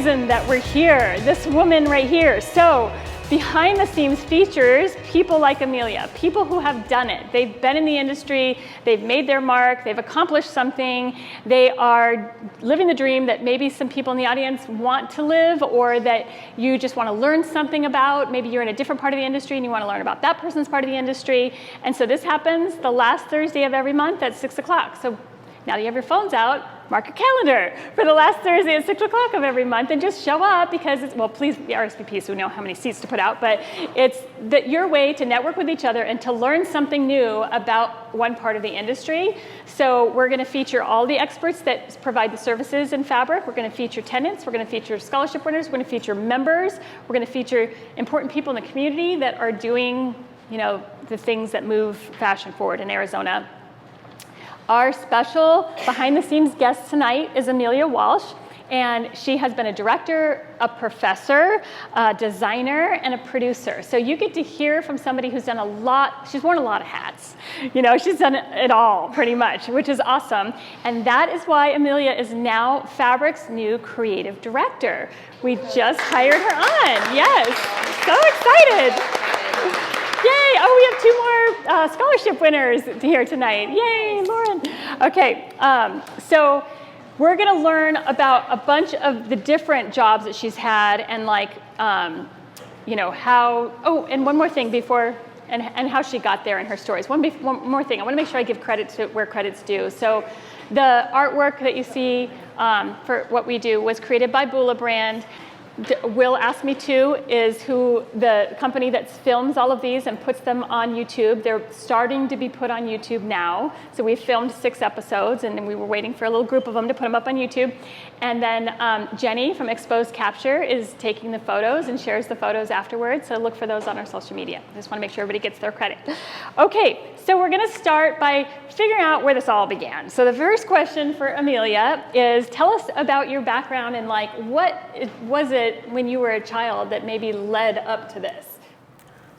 reason that we're here, this woman right here. So behind the scenes features people like Amelia, people who have done it. They've been in the industry, they've made their mark, they've accomplished something, they are living the dream that maybe some people in the audience want to live, or that you just want to learn something about. Maybe you're in a different part of the industry and you want to learn about that person's part of the industry. And so this happens the last Thursday of every month at 6 o'clock. So now that you have your phones out, mark your calendar for the last Thursday at 6 o'clock of every month, and just show up, because it's, well, please, the RSVP, so we know how many seats to put out, but it's your way to network with each other and to learn something new about one part of the industry. So we're going to feature all the experts that provide the services in fabric. We're going to feature tenants. We're going to feature scholarship winners. We're going to feature members. We're going to feature important people in the community that are doing, the things that move fashion forward in Arizona. Our special behind-the-scenes guest tonight is Amelia Walsh, and she has been a director, a professor, a designer, and a producer. So you get to hear from somebody who's done a lot. She's worn a lot of hats. She's done it all, pretty much, which is awesome. And that is why Amelia is now Fabric's new creative director. We just hired her on. Yes, so excited. Yay! Oh, we have 2 more scholarship winners here tonight. Yay, Lauren. Okay, so we're going to learn about a bunch of the different jobs that she's had, and how. Oh, and one more thing before, and how she got there in her stories. One more thing. I want to make sure I give credit to where credit's due. So the artwork that you see for what we do was created by Bula Brand. Will Ask Me To is who the company that films all of these and puts them on YouTube. They're starting to be put on YouTube now. So we filmed 6 episodes, and then we were waiting for a little group of them to put them up on YouTube. And then Jenny from Exposed Capture is taking the photos and shares the photos afterwards. So look for those on our social media. I just want to make sure everybody gets their credit. Okay, so we're going to start by figuring out where this all began. So the first question for Amelia is, tell us about your background and what was it when you were a child that maybe led up to this?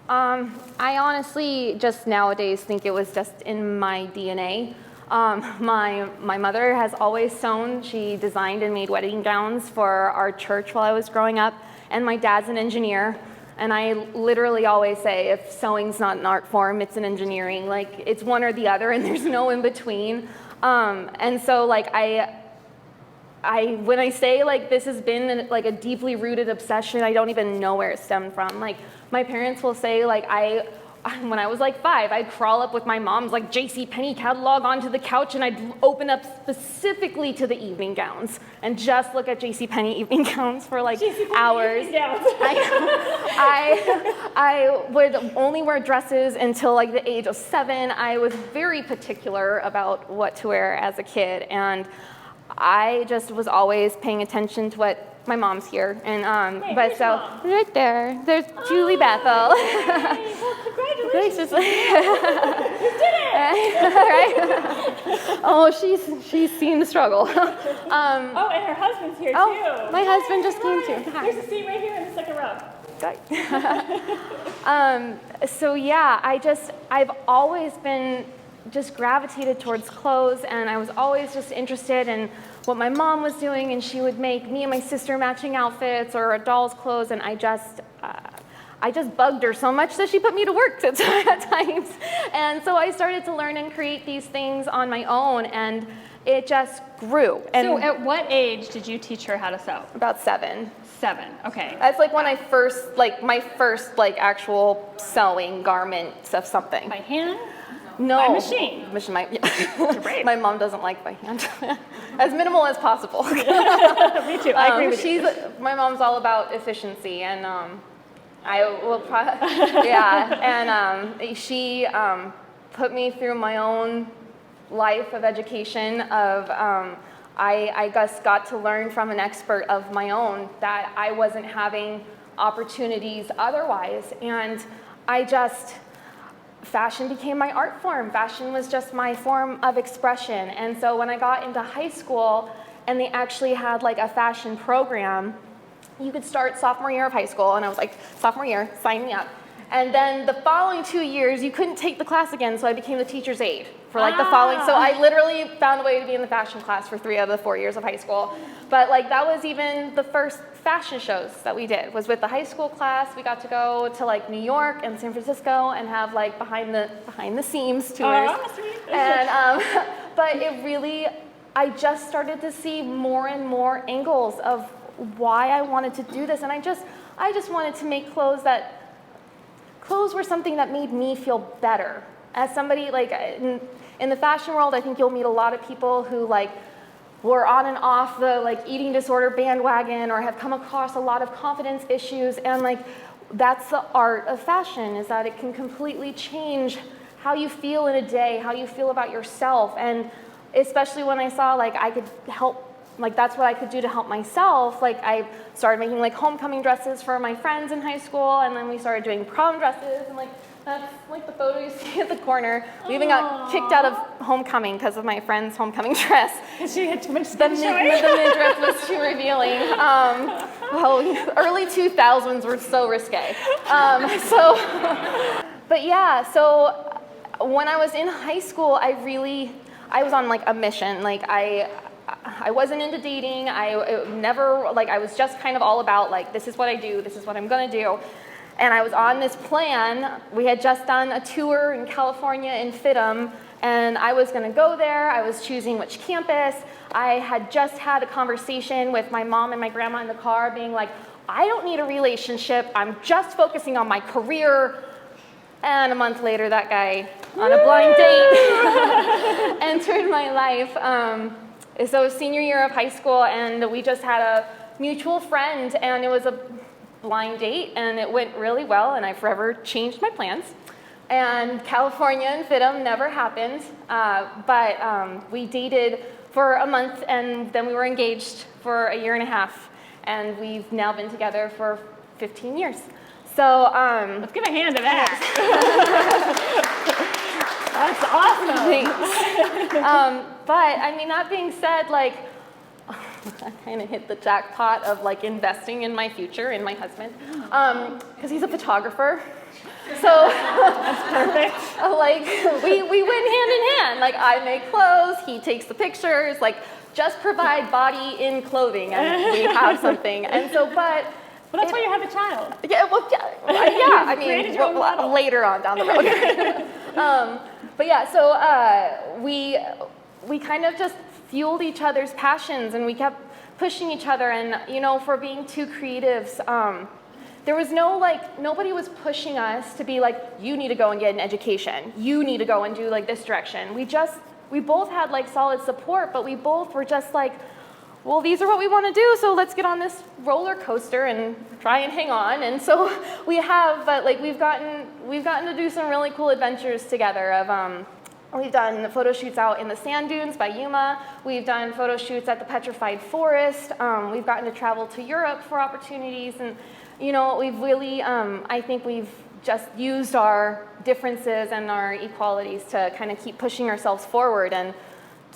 I honestly just nowadays think it was just in my DNA. My mother has always sewn. She designed and made wedding gowns for our church while I was growing up. And my dad's an engineer. And I literally always say, if sewing's not an art form, it's an engineering. It's one or the other, and there's no in between. And so when I say this has been a deeply rooted obsession, I don't even know where it stemmed from. My parents will say when I was 5, I'd crawl up with my mom's JCPenney catalog onto the couch, and I'd open up specifically to the evening gowns and just look at JCPenney evening gowns for hours. I would only wear dresses until the age of 7. I was very particular about what to wear as a kid, and I just was always paying attention to what my mom's here, and but so mom? Right there's Julie Bethel. Yay. Well, congratulations! You did it! Right? Oh, she's seen the struggle. And her husband's here too. Oh, my husband just came too. Hi. There's a seat right here in the second row. So yeah, I've always been just gravitated towards clothes, and I was always just interested in what my mom was doing, and she would make me and my sister matching outfits or a doll's clothes, and I just bugged her so much that she put me to work at times. And so I started to learn and create these things on my own, and it just grew. And so at what age did you teach her how to sew? About 7. 7, okay. That's when I first, my first actual sewing garment of something. By hand? No. By machine? My mom doesn't like by hand. As minimal as possible. Me too, I agree with you. My mom's all about efficiency, and she put me through my own life of education of, I just got to learn from an expert of my own that I wasn't having opportunities otherwise, and fashion became my art form. Fashion was just my form of expression. And so when I got into high school and they actually had a fashion program, you could start sophomore year of high school, and I was sophomore year, sign me up. And then the following 2 years, you couldn't take the class again, so I became the teacher's aide for like the following. So I literally found a way to be in the fashion class for 3 out of the 4 years of high school. But like that was even the first fashion shows that we did, was with the high school class. We got to go to like New York and San Francisco and have like behind the seams tours. And but it really, I just started to see more and more angles of why I wanted to do this, and I just wanted to make clothes were something that made me feel better. As somebody like in the fashion world, I think you'll meet a lot of people who like were on and off the like eating disorder bandwagon or have come across a lot of confidence issues, and like that's the art of fashion, is that it can completely change how you feel in a day, how you feel about yourself. And especially when I saw like I could help, like that's what I could do to help myself. Like I started making like homecoming dresses for my friends in high school, and then we started doing prom dresses, and like that's like the photo you see at the corner. We even got kicked out of homecoming because of my friend's homecoming dress. She had too much skin showing. The mid-dress was too revealing. Early 2000s were so risque. But yeah, so when I was in high school, I was on like a mission. Like I wasn't into dating. I was just kind of all about like, this is what I do, this is what I'm gonna do. And I was on this plan. We had just done a tour in California in FITM, and I was gonna go there. I was choosing which campus. I had just had a conversation with my mom and my grandma in the car being like, I don't need a relationship. I'm just focusing on my career. And a month later, that guy on a blind date entered my life. So it was senior year of high school, and we just had a mutual friend, and it was a blind date, and it went really well, and I forever changed my plans. And California and FITM never happened, but we dated for a month, and then we were engaged for a year and a half, and we've now been together for 15 years. So let's give a hand to that. That's awesome. Thanks. But I mean, that being said, like, I kind of hit the jackpot of like investing in my future, in my husband, because he's a photographer. So that's perfect. Like we went hand in hand. Like I make clothes, he takes the pictures. Like just provide body in clothing, and we have something. And so, but. Well, that's why you have a child. Yeah, well, yeah. I mean, later on down the road. But yeah, so we kind of just fueled each other's passions, and we kept pushing each other. And you know, for being two creatives, there was nobody was pushing us to be like, you need to go and get an education. You need to go and do like this direction. We both had like solid support, but we both were just like, well, these are what we want to do, so let's get on this roller coaster and try and hang on. And so we have, like, we've gotten to do some really cool adventures together. We've done photo shoots out in the sand dunes by Yuma. We've done photo shoots at the petrified forest. We've gotten to travel to Europe for opportunities, and you know, we've really, I think we've just used our differences and our equalities to kind of keep pushing ourselves forward and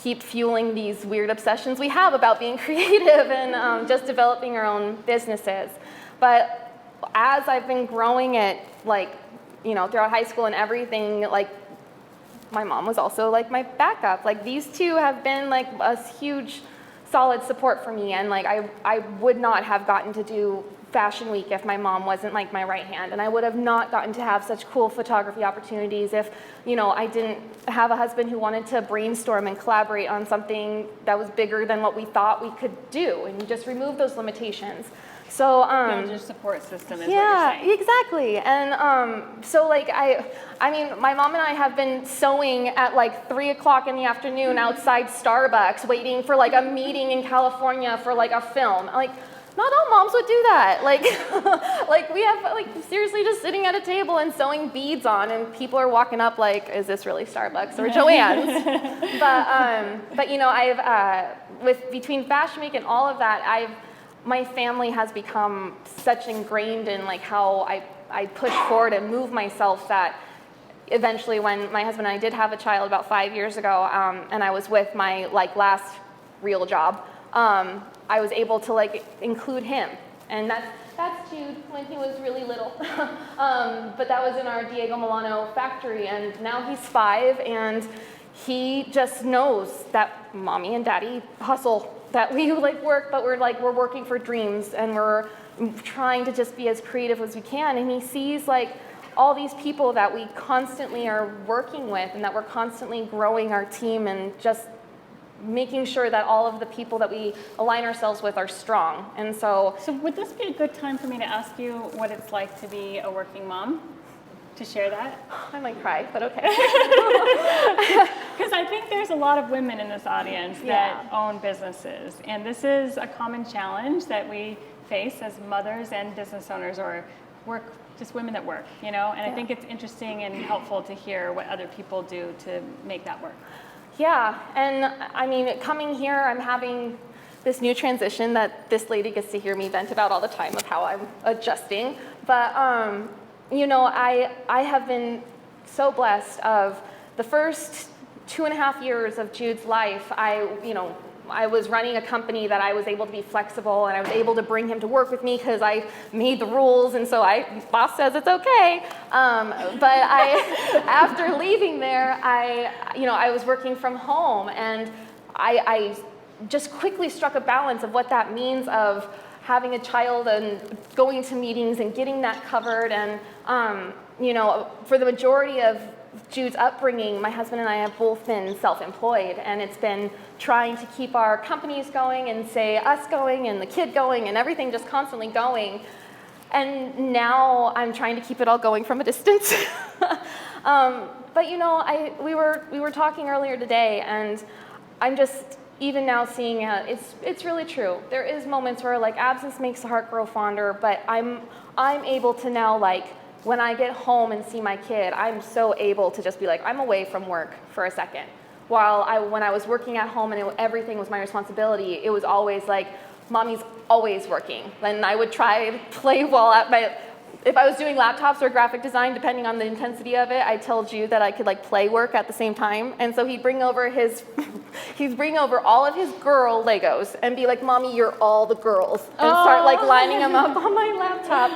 keep fueling these weird obsessions we have about being creative and just developing our own businesses. But as I've been growing it, like, you know, throughout high school and everything, like, my mom was also like my backup. Like, these two have been like a huge, solid support for me. And like, I would not have gotten to do Fashion Week if my mom wasn't like my right hand, and I would have not gotten to have such cool photography opportunities if, you know, I didn't have a husband who wanted to brainstorm and collaborate on something that was bigger than what we thought we could do, and just remove those limitations. So build your support system is what you're saying. Exactly. And so like I mean, my mom and I have been sewing at like 3 o'clock in the afternoon outside Starbucks, waiting for like a meeting in California for like a film. Like, not all moms would do that. Like, like we have like seriously just sitting at a table and sewing beads on, and people are walking up like, is this really Starbucks or Joann's? But you know, between Fashion Week and all of that, my family has become such ingrained in like how I push forward and move myself that eventually, when my husband and I did have a child about 5 years ago, and I was with my like last real job, I was able to like include him, and that's Jude when he was really little. But that was in our Diego Milano factory, and now he's 5, and he just knows that mommy and daddy hustle, that we like work, but we're working for dreams, and we're trying to just be as creative as we can. And he sees like all these people that we constantly are working with, and that we're constantly growing our team and just making sure that all of the people that we align ourselves with are strong. And so would this be a good time for me to ask you what it's like to be a working mom? To share that? I might cry, but okay. Because I think there's a lot of women in this audience that own businesses, and this is a common challenge that we face as mothers and business owners, or just women that work, and I think it's interesting and helpful to hear what other people do to make that work. Yeah, and I mean, coming here, I'm having this new transition that this lady gets to hear me vent about all the time of how I'm adjusting. But, I have been so blessed of the first 2.5 years of Jude's life. I was running a company that I was able to be flexible, and I was able to bring him to work with me because I made the rules, and so boss says it's okay. But after leaving there, I was working from home, and I just quickly struck a balance of what that means of having a child and going to meetings and getting that covered. And for the majority of Jude's upbringing, my husband and I have both been self-employed, and it's been trying to keep our companies going and us going and the kid going and everything just constantly going. And now I'm trying to keep it all going from a distance. But we were talking earlier today, and I'm just even now seeing it's really true. There is moments where like absence makes the heart grow fonder, but I'm able to now, like, when I get home and see my kid, I'm so able to just be like, I'm away from work for a second. When I was working at home and everything was my responsibility, it was always like, mommy's always working. And I would try to play if I was doing laptops or graphic design, depending on the intensity of it, I'd tell Jude that I could like play work at the same time. And so he'd bring over all of his girl Legos and be like, Mommy, you're all the girls. And start like lining them up on my laptop.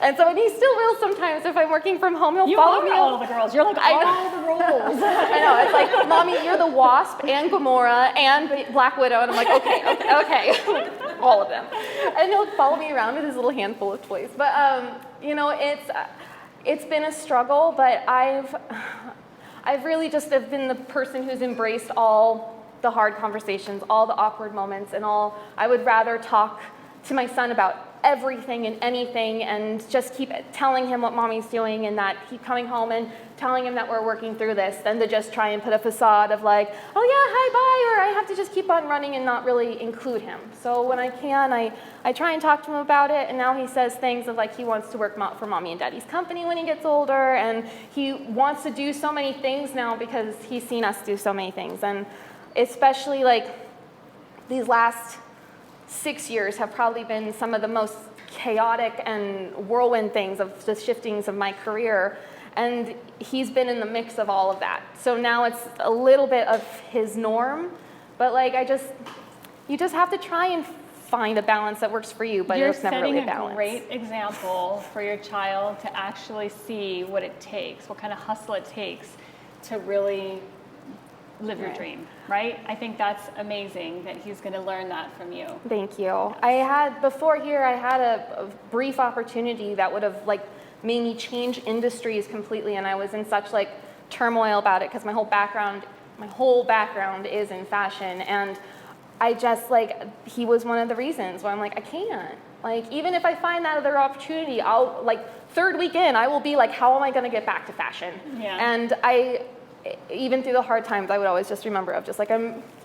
And so, and he still will sometimes. If I'm working from home, he'll follow me. You are all the girls. You're like all the roles. I know. It's like, Mommy, you're the Wasp and Gamora and Black Widow. And I'm like, okay. All of them. And he'll follow me around with his little handful of toys. But, it's been a struggle, but I've really just have been the person who's embraced all the hard conversations, all the awkward moments, and all. I would rather talk to my son about everything and anything and just keep telling him what mommy's doing, and that keep coming home and telling him that we're working through this, than to just try and put a facade of like, oh yeah, hi, bye, or I have to just keep on running and not really include him. So when I can, I try and talk to him about it, and now he says things of like he wants to work for mommy and daddy's company when he gets older, and he wants to do so many things now because he's seen us do so many things. And especially like these last 6 years have probably been some of the most chaotic and whirlwind things of the shiftings of my career. And he's been in the mix of all of that. So now it's a little bit of his norm, but like you just have to try and find a balance that works for you, but it's never really a balance. You're setting a great example for your child to actually see what it takes, what kind of hustle it takes to really live your dream, right? I think that's amazing that he's going to learn that from you. Thank you. Before here, I had a brief opportunity that would have like made me change industries completely, and I was in such like turmoil about it because my whole background is in fashion, and I just he was one of the reasons why I'm like, I can't. Like, even if I find that other opportunity, I'll third weekend, I will be like, how am I going to get back to fashion? Yeah. And even through the hard times, I would always just remember of just like,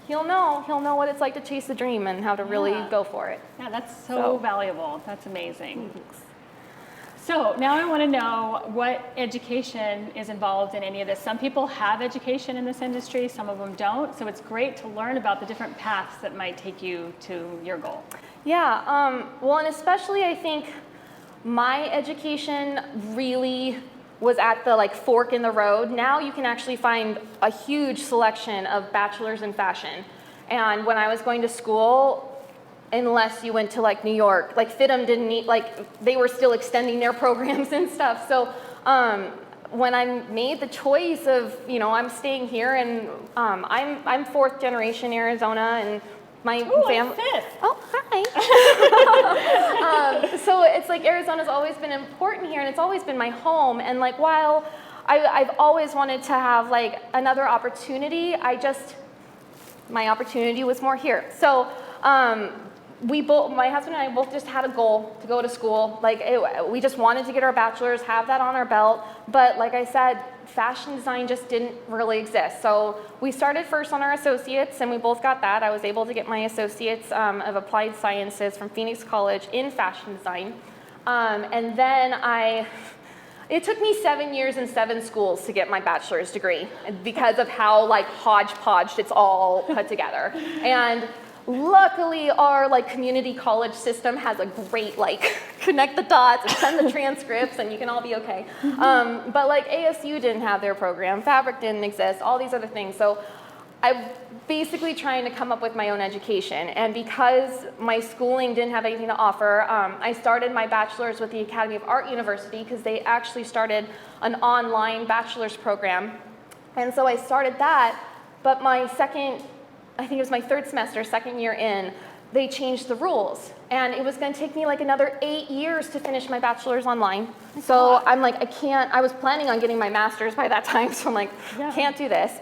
he'll know what it's like to chase the dream and how to really go for it. Yeah, that's so valuable. That's amazing. Thanks. So now I want to know what education is involved in any of this. Some people have education in this industry, some of them don't. So it's great to learn about the different paths that might take you to your goal. Yeah, well, and especially I think my education really was at the fork in the road. Now you can actually find a huge selection of bachelors in fashion. And when I was going to school, unless you went to like New York. Like FITM didn't need, like they were still extending their programs and stuff. So when I made the choice of, you know, I'm staying here, and I'm fourth generation Arizona, and my family. Oh, hi. So it's like Arizona's always been important here, and it's always been my home. And like while I've always wanted to have like another opportunity, my opportunity was more here. So my husband and I both just had a goal to go to school. Like we just wanted to get our bachelor's, have that on our belt. But like I said, fashion design just didn't really exist. So we started first on our associates, and we both got that. I was able to get my associates of applied sciences from Phoenix College in fashion design. And then it took me 7 years and 7 schools to get my bachelor's degree because of how like hodgepodge it's all put together. And luckily our like community college system has a great like connect the dots and send the transcripts and you can all be okay. But like ASU didn't have their program, Fabric didn't exist, all these other things. So I'm basically trying to come up with my own education. And because my schooling didn't have anything to offer, I started my bachelor's with the Academy of Art University because they actually started an online bachelor's program. And so I started that, but I think it was my third semester, second year in, they changed the rules. And it was gonna take me like another 8 years to finish my bachelor's online. So I'm like, I was planning on getting my master's by that time, so I'm like, can't do this.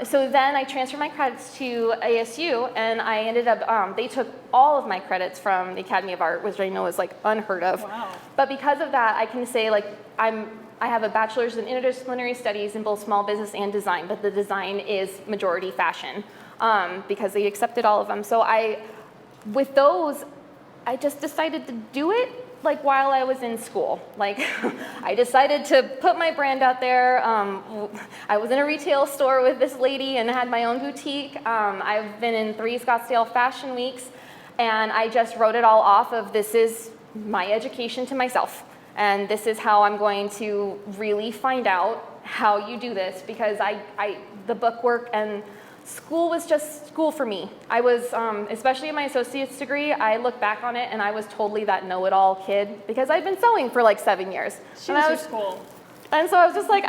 So then I transferred my credits to ASU, and I ended up, they took all of my credits from the Academy of Art, which I know is like unheard of. Wow. But because of that, I can say like, I have a bachelor's in interdisciplinary studies in both small business and design, but the design is majority fashion because they accepted all of them. So with those, I just decided to do it like while I was in school. Like I decided to put my brand out there. I was in a retail store with this lady and had my own boutique. I've been in 3 Scottsdale Fashion Weeks, and I just wrote it all off of this is my education to myself. And this is how I'm going to really find out how you do this, because the book work and school was just school for me. I was, especially in my associate's degree, I look back on it and I was totally that know-it-all kid because I'd been sewing for like 7 years. She was your school. And so I was just like,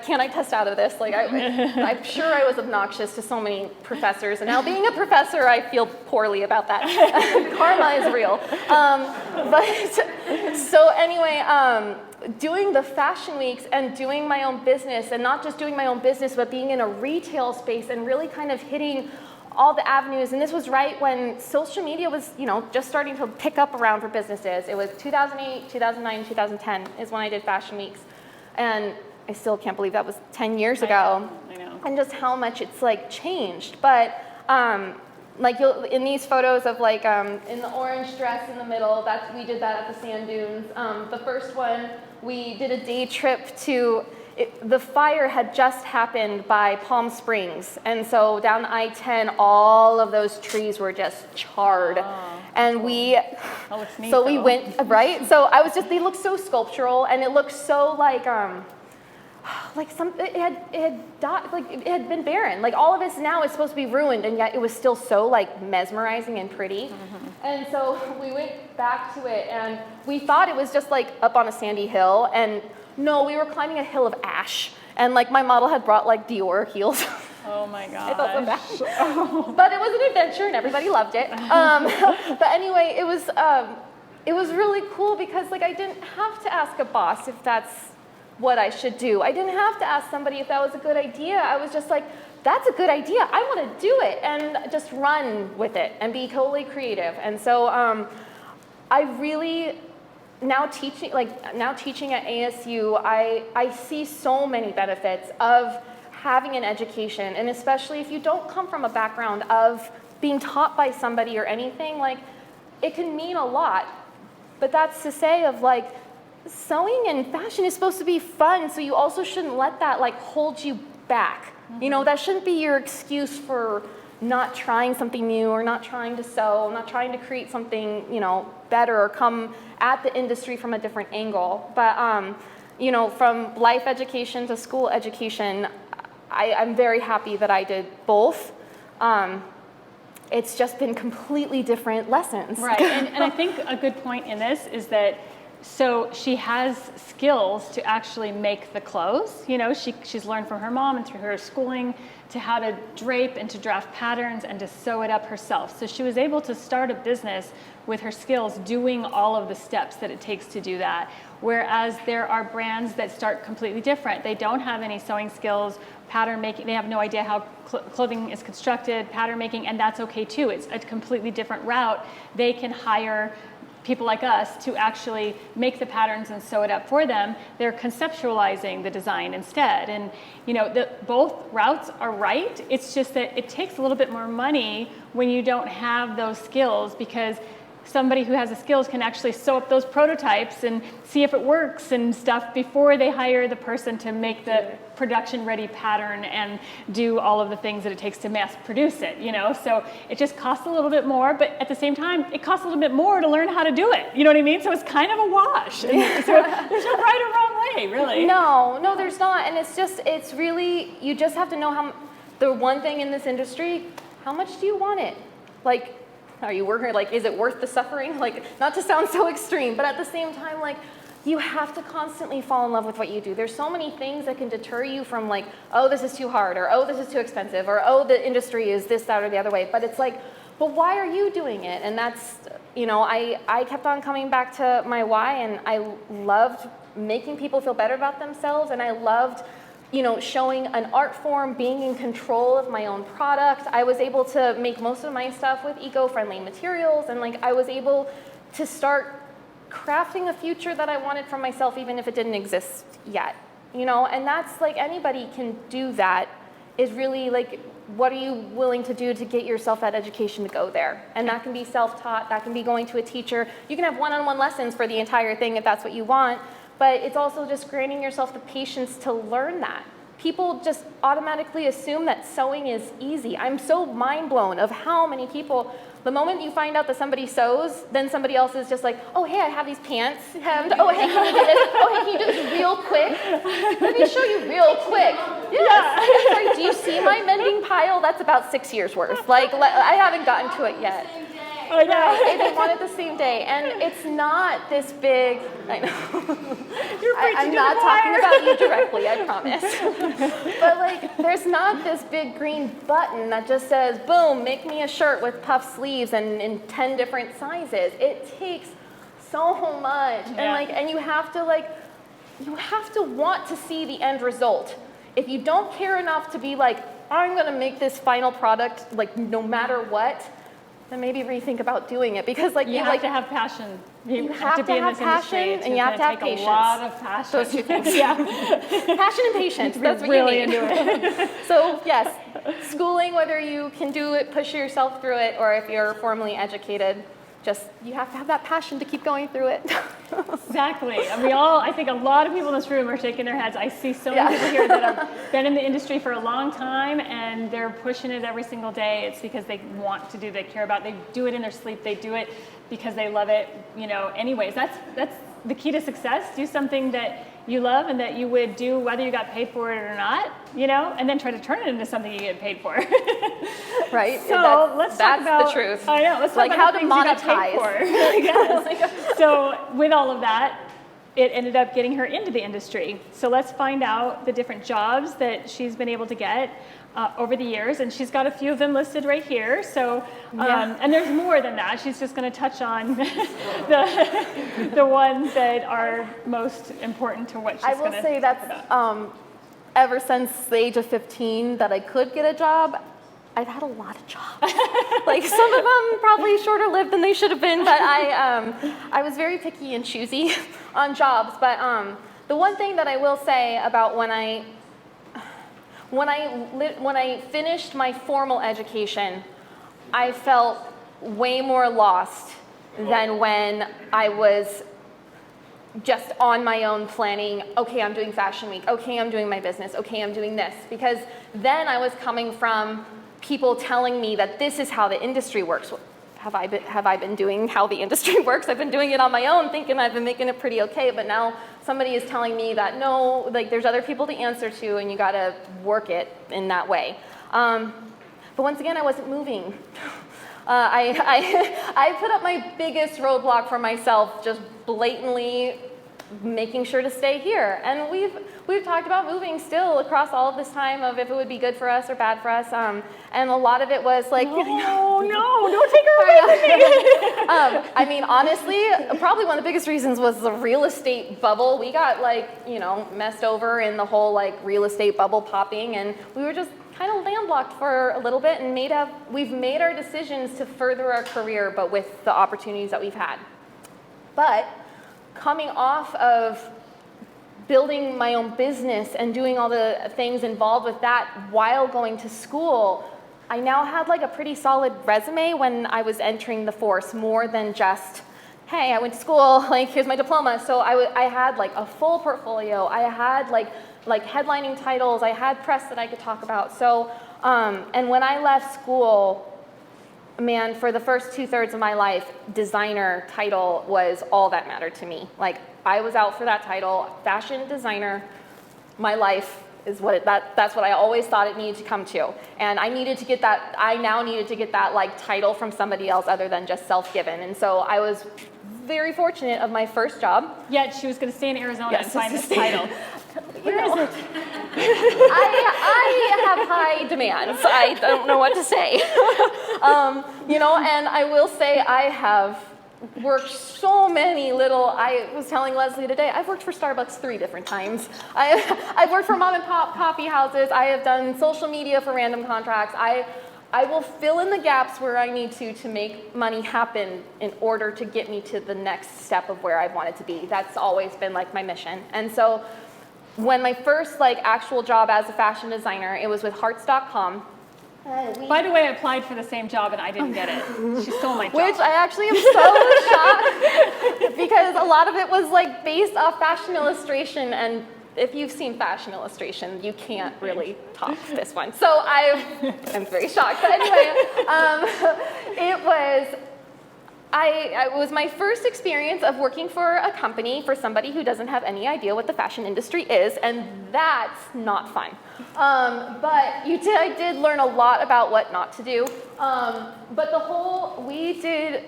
can I test out of this? Like, I'm sure I was obnoxious to so many professors, and now being a professor, I feel poorly about that. Karma is real. So anyway, doing the fashion weeks and doing my own business, and not just doing my own business, but being in a retail space and really kind of hitting all the avenues. And this was right when social media was, just starting to pick up around for businesses. It was 2008, 2009, 2010 is when I did fashion weeks. And I still can't believe that was 10 years ago. I know. And just how much it's like changed. But like in these photos of like in the orange dress in the middle, we did that at the sand dunes. The first one, we did a day trip to, the fire had just happened by Palm Springs. And so down I-10, all of those trees were just charred. Oh, and cool. That looks neat, we went, right? So they looked so sculptural, and it looked so like it had died, like it had been barren. Like all of this now is supposed to be ruined, and yet it was still so like mesmerizing and pretty. Mm-hmm. And so we went back to it, and we thought it was just like up on a sandy hill, and no, we were climbing a hill of ash, and like my model had brought like Dior heels. Oh my gosh. I felt so bad. But it was an adventure, and everybody loved it. But anyway, it was really cool because like I didn't have to ask a boss if that's what I should do. I didn't have to ask somebody if that was a good idea. I was just like, that's a good idea. I want to do it, and just run with it and be totally creative. And so I really, now teaching at ASU, I see so many benefits of having an education, and especially if you don't come from a background of being taught by somebody or anything, like it can mean a lot. But that's to say of like, sewing and fashion is supposed to be fun, so you also shouldn't let that like hold you back. Mm-hmm. That shouldn't be your excuse for not trying something new, or not trying to sew, not trying to create something, better, or come at the industry from a different angle. But from life education to school education, I'm very happy that I did both. it's just been completely different lessons. Right, and I think a good point in this is that, so she has skills to actually make the clothes. You know, she's learned from her mom and through her schooling to how to drape and to draft patterns and to sew it up herself. So she was able to start a business with her skills doing all of the steps that it takes to do that. Whereas there are brands that start completely different. They don't have any sewing skills, pattern making, they have no idea how clothing is constructed, pattern making, and that's okay too. It's a completely different route. They can hire people like us to actually make the patterns and sew it up for them. They're conceptualizing the design instead. And you know, both routes are right. It's just that it takes a little bit more money when you don't have those skills, because somebody who has the skills can actually sew up those prototypes and see if it works and stuff before they hire the person to make the production ready pattern and do all of the things that it takes to mass produce it, you know? So it just costs a little bit more, but at the same time, it costs a little bit more to learn how to do it. You know what I mean? So it's kind of a wash. And so there's no right or wrong way, really. No, there's not. And it's really, you just have to know the one thing in this industry, how much do you want it? Like, are you working, like, is it worth the suffering? Like, not to sound so extreme, but at the same time, like, you have to constantly fall in love with what you do. There's so many things that can deter you from like, oh, this is too hard, or oh, this is too expensive, or oh, the industry is this, that, or the other way. But it's like, but why are you doing it? And that's, you know, I kept on coming back to my why, and I loved making people feel better about themselves, and I loved, you know, showing an art form, being in control of my own product. I was able to make most of my stuff with eco-friendly materials, and like I was able to start crafting a future that I wanted for myself, even if it didn't exist yet, you know. And that's like, anybody can do that. Is really like, what are you willing to do to get yourself that education to go there? And that can be self-taught, that can be going to a teacher. You can have one-on-one lessons for the entire thing if that's what you want. But it's also just granting yourself the patience to learn that. People just automatically assume that sewing is easy. I'm so mind blown of how many people, the moment you find out that somebody sews, then somebody else is just like, oh, hey, I have these pants hemmed. Oh, hey, can you do this? Oh, hey, can you do this real quick? Let me show you real quick. Yes. Sorry, do you see my mending pile? That's about 6 years worth. Like, I haven't gotten to it yet. Oh, yeah. They want it the same day, and it's not this big. I know. I'm not talking about you directly, I promise. But like, there's not this big green button that just says, "Boom, make me a shirt with puff sleeves and in 10 different sizes." It takes so much, and you have to want to see the end result. If you don't care enough to be like, I'm going to make this final product like no matter what, then maybe rethink about doing it, because like you have to have passion. You have to be in this industry, and you have to have patience. A lot of passion. Those two things. Yeah, passion and patience. That's what really you need. Into it. So yes, schooling, whether you can do it, push yourself through it, or if you're formally educated, just you have to have that passion to keep going through it. Exactly. And I think a lot of people in this room are shaking their heads. I see so many people here that have been in the industry for a long time, and they're pushing it every single day. It's because they want to do, they care about, they do it in their sleep, they do it because they love it, you know. Anyways, that's the key to success. Do something that you love and that you would do whether you got paid for it or not, you know, and then try to turn it into something you get paid for. Right. So let's talk about the truth. I know. Let's talk like about how to the things monetize. you got paid for. Yes. So with all of that, it ended up getting her into the industry. So let's find out the different jobs that she's been able to get over the years, and she's got a few of them listed right here. So, and there's more than that. She's just going to touch on the ones that are most important to what she's going to. I will say that's ever since the age of 15 that I could get a job, I've had a lot of jobs. Like some of them probably shorter lived than they should have been, but I was very picky and choosy on jobs. But the one thing that I will say about when I finished my formal education, I felt way more lost than when I was just on my own planning, okay, I'm doing Fashion Week, okay, I'm doing my business, okay, I'm doing this. Because then I was coming from people telling me that this is how the industry works. Have I been doing how the industry works? I've been doing it on my own, thinking I've been making it pretty okay, but now somebody is telling me that no, like there's other people to answer to, and you gotta work it in that way. But once again, I wasn't moving. I put up my biggest roadblock for myself, just blatantly making sure to stay here. And we've talked about moving still across all of this time of if it would be good for us or bad for us. And a lot of it was like, no, don't take her away from me. I mean, honestly, probably one of the biggest reasons was the real estate bubble. We got messed over in the whole real estate bubble popping, and we were just kind of landlocked for a little bit, and we've made our decisions to further our career, but with the opportunities that we've had. But coming off of building my own business and doing all the things involved with that while going to school, I now had a pretty solid resume when I was entering the force, more than just, hey, I went to school, here's my diploma. So I had a full portfolio. I had headlining titles. I had press that I could talk about. So, and when I left school, man, for the first 2/3 of my life, designer title was all that mattered to me. I was out for that title, fashion designer. My life is that's what I always thought it needed to come to. And I now needed to get that title from somebody else other than just self-given. And so I was very fortunate of my first job. Yet she was going to stay in Arizona and find this title. Where is it? I have high demands. I don't know what to say. And I will say I have worked so many I was telling Leslie today, I've worked for Starbucks 3 different times. I've worked for mom and pop coffee houses. I have done social media for random contracts. I will fill in the gaps where I need to make money happen in order to get me to the next step of where I wanted to be. That's always been my mission. And so when my first actual job as a fashion designer, it was with Hearts.com. By the way, I applied for the same job and I didn't get it. She stole my job. Which I actually am so shocked because a lot of it was based off fashion illustration, and if you've seen fashion illustration, you can't really top this one. So I'm very shocked. But anyway, it was my first experience of working for a company for somebody who doesn't have any idea what the fashion industry is, and that's not fun. But I did learn a lot about what not to do. But we did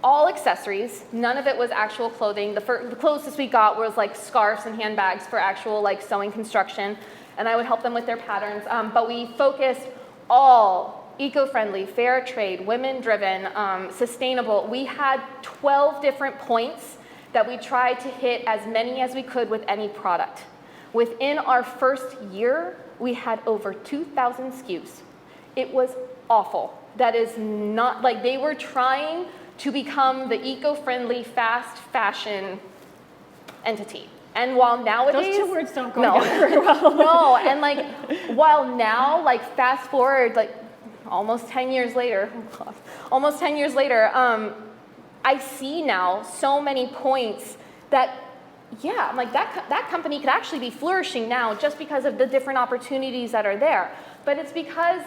all accessories. None of it was actual clothing. The closest we got was scarves and handbags for actual sewing construction, and I would help them with their patterns. But we focused all eco-friendly, fair trade, women-driven, sustainable. We had 12 different points that we tried to hit as many as we could with any product. Within our first year, we had over 2,000 SKUs. It was awful. That is not, they were trying to become the eco-friendly fast fashion entity. And while nowadays... Those 2 words don't go together very well. No, and while now, fast forward, almost 10 years later, I see now so many points that, yeah, that company could actually be flourishing now just because of the different opportunities that are there. But it's because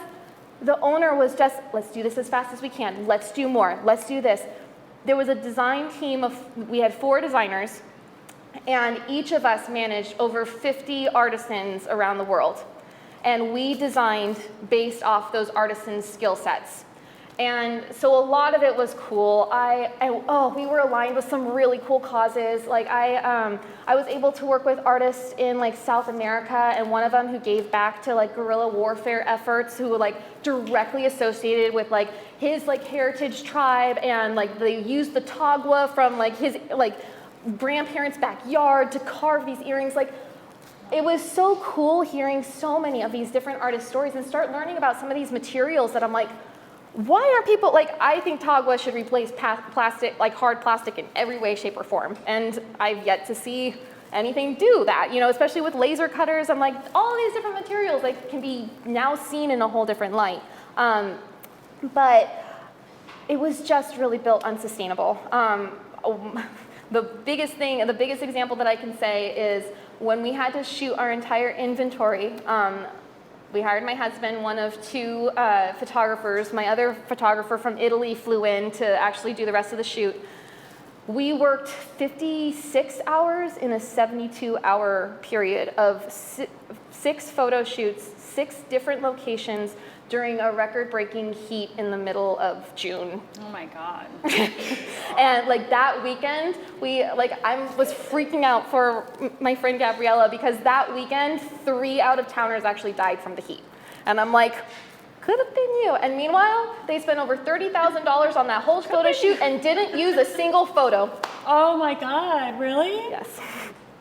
the owner was just, let's do this as fast as we can. Let's do more. Let's do this. There was a design team we had 4 designers, and each of us managed over 50 artisans around the world. And we designed based off those artisans' skill sets. And so a lot of it was cool. We were aligned with some really cool causes. I was able to work with artists in South America, and one of them who gave back to guerrilla warfare efforts, who were directly associated with his heritage tribe, and they used the tagua from his grandparents' backyard to carve these earrings. It was so cool hearing so many of these different artist stories and start learning about some of these materials that I'm why are people, I think tagua should replace plastic, hard plastic in every way, shape, or form. And I've yet to see anything do that, especially with laser cutters. I'm all these different materials can be now seen in a whole different light. But it was just really built unsustainable. The biggest example that I can say is when we had to shoot our entire inventory. We hired my husband, one of 2 photographers. My other photographer from Italy flew in to actually do the rest of the shoot. We worked 56 hours in a 72-hour period of 6 photo shoots, 6 different locations, during a record-breaking heat in the middle of June. Oh my God. And like that weekend, I was freaking out for my friend Gabriella because that weekend, 3 out-of-towners actually died from the heat. And I'm like, could have been you. And meanwhile, they spent over $30,000 on that whole photo shoot and didn't use a single photo. Oh my God, really? Yes.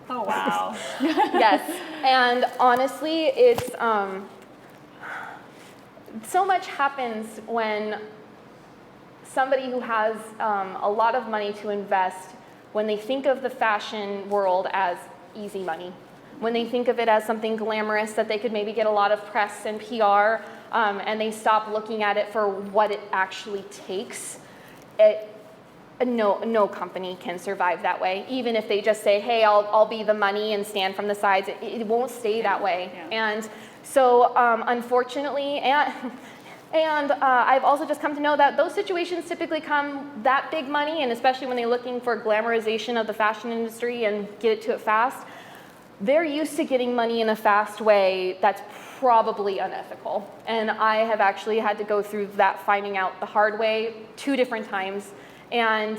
Oh wow. Yes, and honestly, it's, so much happens when somebody who has a lot of money to invest, when they think of the fashion world as easy money, when they think of it as something glamorous that they could maybe get a lot of press and PR, and they stop looking at it for what it actually takes, no company can survive that way. Even if they just say, hey, I'll be the money and stand from the sides, it won't stay that way. Yeah. And so unfortunately, and I've also just come to know that those situations typically come that big money, and especially when they're looking for glamorization of the fashion industry and get it to it fast, they're used to getting money in a fast way that's probably unethical. And I have actually had to go through that, finding out the hard way 2 different times. And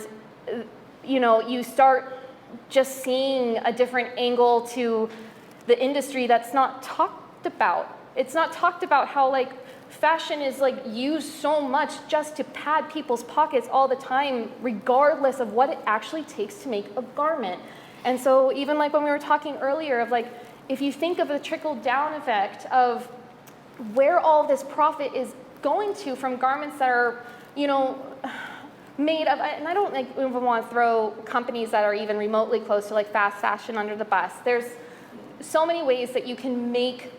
you start just seeing a different angle to the industry that's not talked about. It's not talked about how like fashion is like used so much just to pad people's pockets all the time, regardless of what it actually takes to make a garment. And so even like when we were talking earlier of like, if you think of the trickle down effect of where all this profit is going to from garments that are, made of, and I don't even want to throw companies that are even remotely close to like fast fashion under the bus. There's so many ways that you can make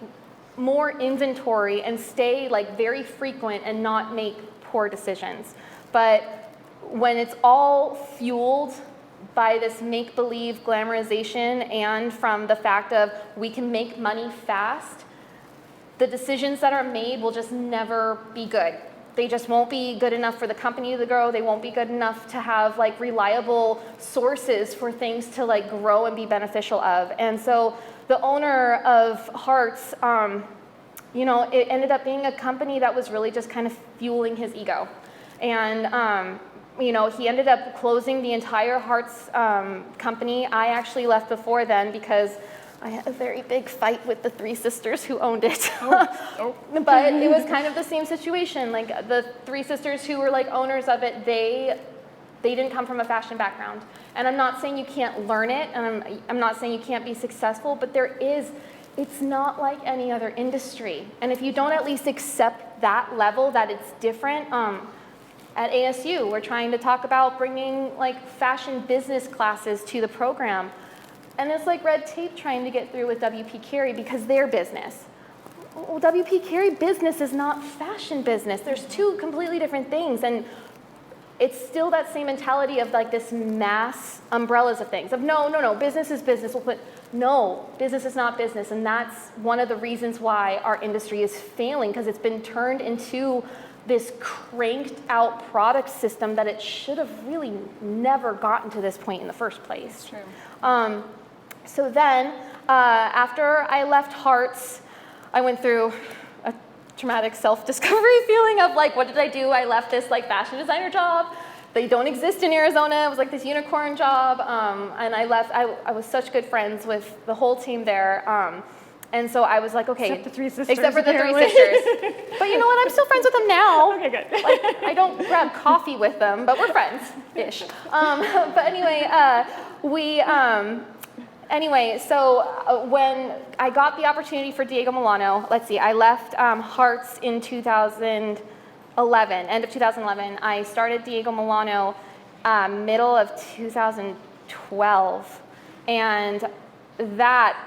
more inventory and stay like very frequent and not make poor decisions. But when it's all fueled by this make-believe glamorization and from the fact of we can make money fast, the decisions that are made will just never be good. They just won't be good enough for the company to grow. They won't be good enough to have like reliable sources for things to like grow and be beneficial of. And so the owner of Hearts, it ended up being a company that was really just kind of fueling his ego. And he ended up closing the entire Hearts company. I actually left before then because I had a very big fight with the 3 sisters who owned it. But it was kind of the same situation. Like the 3 sisters who were like owners of it, they didn't come from a fashion background. And I'm not saying you can't learn it, and I'm not saying you can't be successful, but it's not like any other industry. And if you don't at least accept that level, that it's different, at ASU, we're trying to talk about bringing like fashion business classes to the program. And it's like red tape trying to get through with WP Carey because they're business. Well, WP Carey business is not fashion business. There's 2 completely different things. And it's still that same mentality of like this mass umbrellas of things. Of no, business is business. No, business is not business. And that's one of the reasons why our industry is failing, because it's been turned into this cranked out product system that it should have really never gotten to this point in the first place. True. So then, after I left Hearts, I went through a traumatic self-discovery feeling of like, what did I do? I left this like fashion designer job. They don't exist in Arizona. It was like this unicorn job. And I left, I was such good friends with the whole team there. And so I was like, okay. Except the 3 sisters. Except for the 3 sisters. But you know what? I'm still friends with them now. Okay, good. Like, I don't grab coffee with them, but we're friends-ish. But anyway, so when I got the opportunity for Diego Milano, I left Hearts in 2011, end of 2011. I started Diego Milano middle of 2012. And that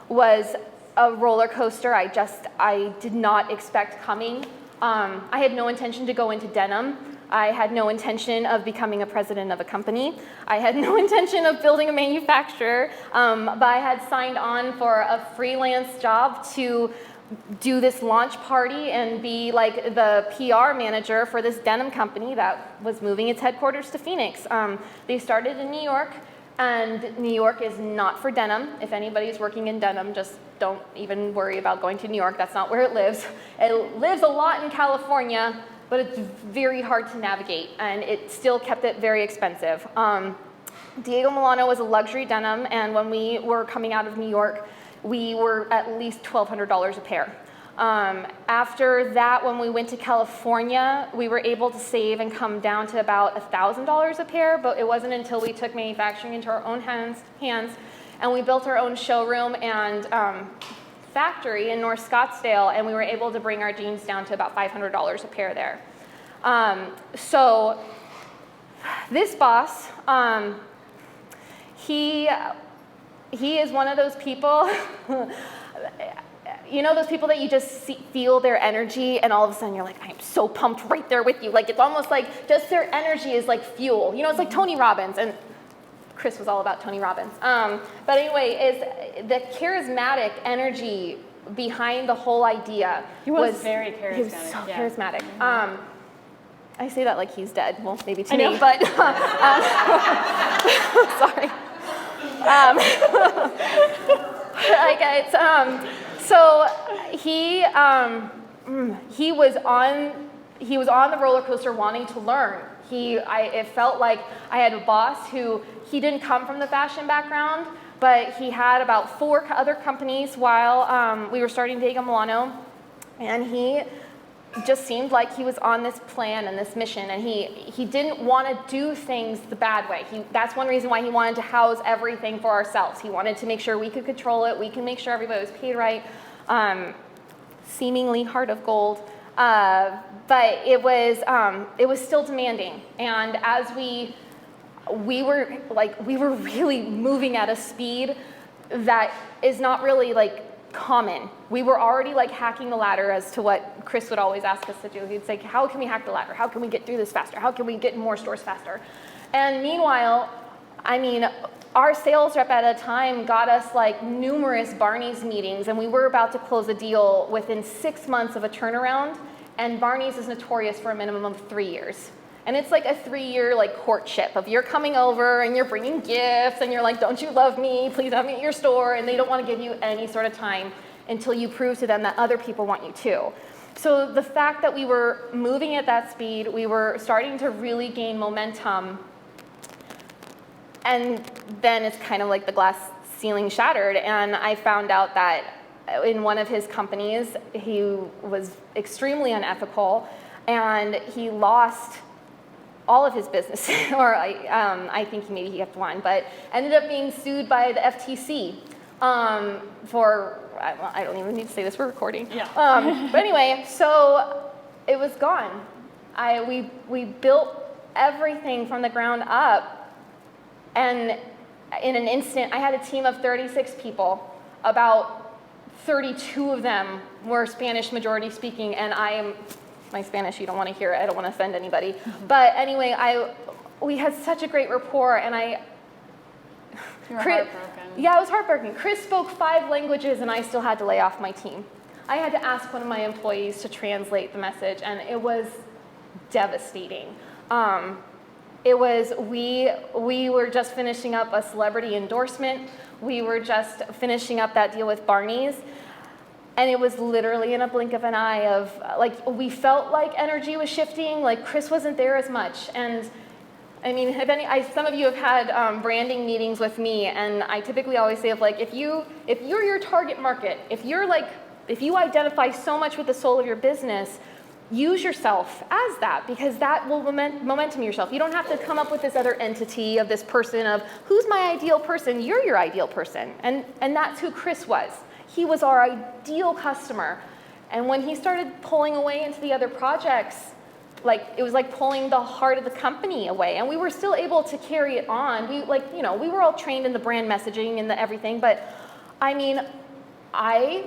was a roller coaster I did not expect coming. I had no intention to go into denim. I had no intention of becoming a president of a company. I had no intention of building a manufacturer, but I had signed on for a freelance job to do this launch party and be like the PR manager for this denim company that was moving its headquarters to Phoenix. They started in New York. And New York is not for denim. If anybody's working in denim, just don't even worry about going to New York. That's not where it lives. It lives a lot in California, but it's very hard to navigate, and it still kept it very expensive. Diego Milano was a luxury denim, and when we were coming out of New York, we were at least $1,200 a pair. After that, when we went to California, we were able to save and come down to about $1,000 a pair, but it wasn't until we took manufacturing into our own hands and we built our own showroom and factory in North Scottsdale, and we were able to bring our jeans down to about $500 a pair there. So this boss, he is one of those people you know those people that you just feel their energy, and all of a sudden you're like, I am so pumped right there with you. Like, it's almost like just their energy is like fuel. You know, it's like Tony Robbins, and Chris was all about Tony Robbins. But anyway, is the charismatic energy behind the whole idea. He was very charismatic. He was so charismatic. I say that like he's dead. Well, maybe to me, but sorry. So he was on the roller coaster wanting to learn. It felt like I had a boss who, he didn't come from the fashion background, but he had about 4 other companies while we were starting Diego Milano, and he just seemed like he was on this plan and this mission, and he didn't want to do things the bad way. That's one reason why he wanted to house everything for ourselves. He wanted to make sure we could control it, we can make sure everybody was paid right. Seemingly heart of gold, but it was still demanding. And as we were really moving at a speed that is not really like common. We were already like hacking the ladder, as to what Chris would always ask us to do. He'd say, how can we hack the ladder? How can we get through this faster? How can we get in more stores faster? And meanwhile, I mean, our sales rep at a time got us like numerous Barney's meetings, and we were about to close a deal within 6 months of a turnaround, and Barney's is notorious for a minimum of 3 years. And it's like a 3-year like courtship of you're coming over and you're bringing gifts and you're like, don't you love me? Please have me at your store. And they don't want to give you any sort of time until you prove to them that other people want you too. So the fact that we were moving at that speed, we were starting to really gain momentum. And then it's kind of like the glass ceiling shattered. And I found out that in one of his companies, he was extremely unethical, and he lost all of his business, or I think maybe he kept one, but ended up being sued by the FTC for, I don't even need to say this, we're recording. Yeah. But anyway, so it was gone. We built everything from the ground up, and in an instant, I had a team of 36 people. About 32 of them were Spanish majority speaking, and my Spanish, you don't want to hear it. I don't want to offend anybody. But anyway, we had such a great rapport, and You were heartbroken. Yeah, I was heartbroken. Chris spoke 5 languages, and I still had to lay off my team. I had to ask one of my employees to translate the message, and it was devastating. We were just finishing up a celebrity endorsement. We were just finishing up that deal with Barney's. And it was literally in a blink of an eye of, like, we felt like energy was shifting, like Chris wasn't there as much. And I mean, some of you have had branding meetings with me, and I typically always say, if you're your target market, if you identify so much with the soul of your business, use yourself as that, because that will momentum yourself. You don't have to come up with this other entity of this person of, who's my ideal person? You're your ideal person. And that's who Chris was. He was our ideal customer. And when he started pulling away into the other projects, it was like pulling the heart of the company away. And we were still able to carry it on. We were all trained in the brand messaging and the everything, but I mean, I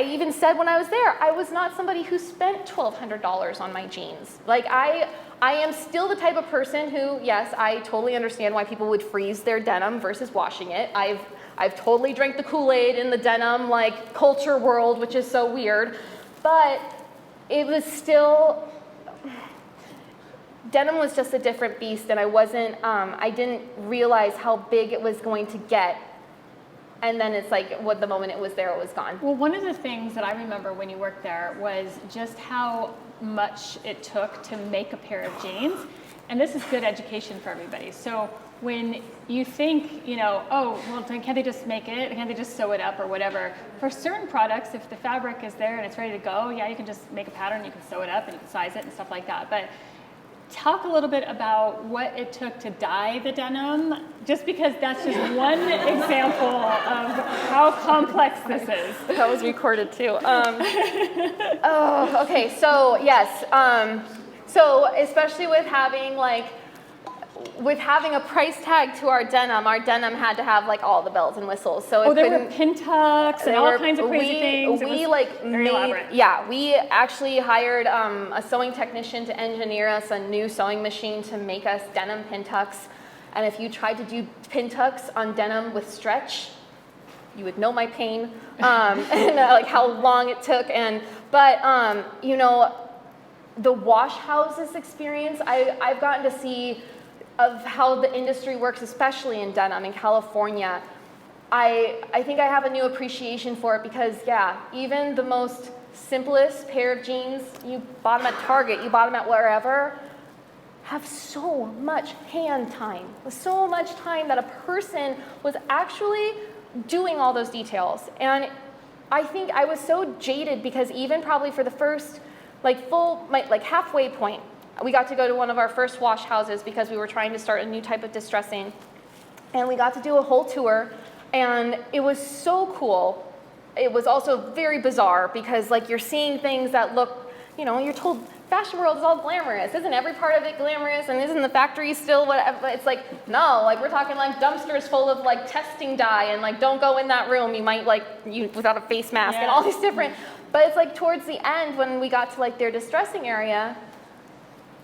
even said when I was there, I was not somebody who spent $1,200 on my jeans. I am still the type of person who, yes, I totally understand why people would freeze their denim versus washing it. I've totally drank the Kool-Aid in the denim culture world, which is so weird. But it was still, denim was just a different beast, and I didn't realize how big it was going to get. And then it's like, the moment it was there, it was gone. Well, one of the things that I remember when you worked there was just how much it took to make a pair of jeans. And this is good education for everybody. So when you think, oh, well, can't they just make it? Can't they just sew it up or whatever? For certain products, if the fabric is there and it's ready to go, yeah, you can just make a pattern, you can sew it up and you can size it and stuff like that. But talk a little bit about what it took to dye the denim, just because that's just one example of how complex this is. That was recorded too. Okay, so yes. So especially with having a price tag to our denim had to have all the bells and whistles. So there were pin tucks and all kinds of crazy things. We very elaborate. Yeah, we actually hired a sewing technician to engineer us a new sewing machine to make us denim pin tucks. And if you tried to do pin tucks on denim with stretch, you would know my pain and how long it took. But the wash houses experience, I've gotten to see of how the industry works, especially in denim in California. I think I have a new appreciation for it because, yeah, even the most simplest pair of jeans, you bought them at Target, you bought them at wherever, have so much hand time, so much time that a person was actually doing all those details. And I think I was so jaded because even probably for the first halfway point, we got to go to one of our first wash houses because we were trying to start a new type of distressing. And we got to do a whole tour, and it was so cool. It was also very bizarre because you're seeing things that look, you're told fashion world is all glamorous. Isn't every part of it glamorous? And isn't the factory still whatever? It's no, we're talking dumpsters full of testing dye and don't go in that room. You might without a face mask and all these different, but it's towards the end when we got to their distressing area,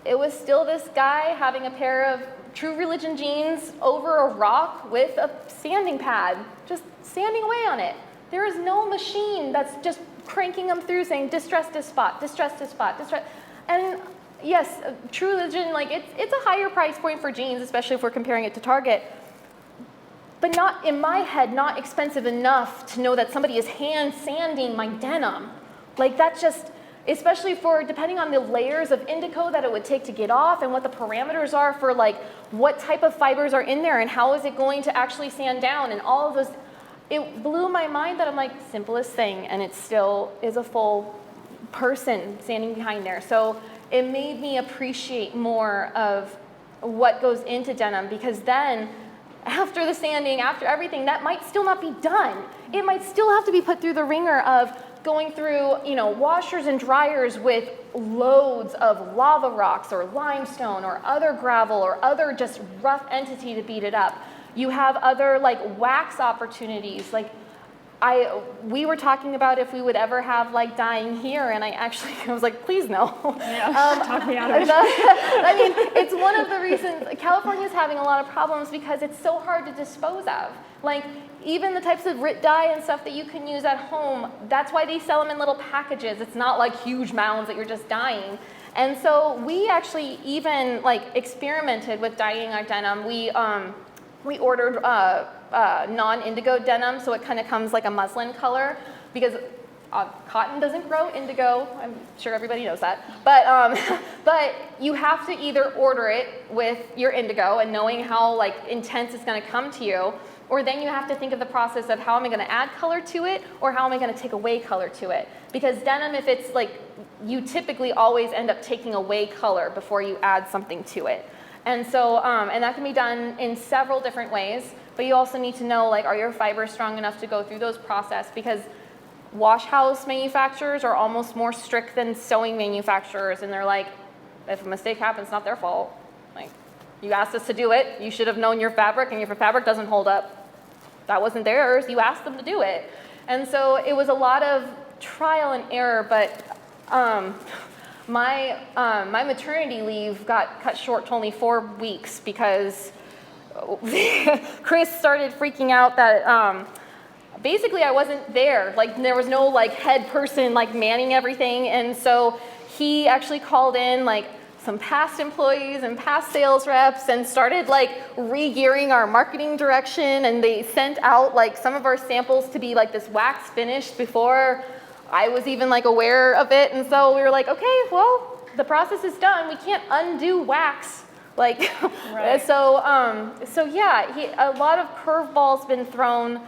it was still this guy having a pair of True Religion jeans over a rock with a sanding pad, just sanding away on it. There is no machine that's just cranking them through saying distress this spot, distress this spot, distress. And yes, True Religion, it's a higher price point for jeans, especially if we're comparing it to Target, but not, in my head, not expensive enough to know that somebody is hand sanding my denim. That's just, especially for depending on the layers of indigo that it would take to get off and what the parameters are for what type of fibers are in there and how is it going to actually sand down and all of those. It blew my mind that I'm simplest thing, and it still is a full person standing behind there. So it made me appreciate more of what goes into denim, because then after the sanding, after everything, that might still not be done. It might still have to be put through the ringer of going through, washers and dryers with loads of lava rocks or limestone or other gravel or other just rough entity to beat it up. You have other wax opportunities. We were talking about if we would ever have dyeing here, and I was please no. Yeah, talk me out of it. I mean, it's one of the reasons California's having a lot of problems because it's so hard to dispose of. Even the types of RIT dye and stuff that you can use at home, that's why they sell them in little packages. It's not huge mounds that you're just dyeing. And so we actually even experimented with dyeing our denim. We ordered non-indigo denim, so it kind of comes like a muslin color, because cotton doesn't grow indigo. I'm sure everybody knows that. But you have to either order it with your indigo and knowing how intense it's going to come to you, or then you have to think of the process of how am I going to add color to it, or how am I going to take away color to it. Because denim, if it's you typically always end up taking away color before you add something to it. And so, and that can be done in several different ways, but you also need to know, are your fibers strong enough to go through those processes? Because wash house manufacturers are almost more strict than sewing manufacturers, and they're if a mistake happens, it's not their fault. You asked us to do it, you should have known your fabric, and if your fabric doesn't hold up, that wasn't theirs, you asked them to do it. And so it was a lot of trial and error, but my maternity leave got cut short to only 4 weeks because Chris started freaking out that basically I wasn't there. There was no head person manning everything, and so he actually called in some past employees and past sales reps and started like re-gearing our marketing direction, and they sent out like some of our samples to be like this wax finish before I was even like aware of it. And so we were like, okay, well, the process is done. We can't undo wax. Like, right. so yeah, a lot of curveballs been thrown,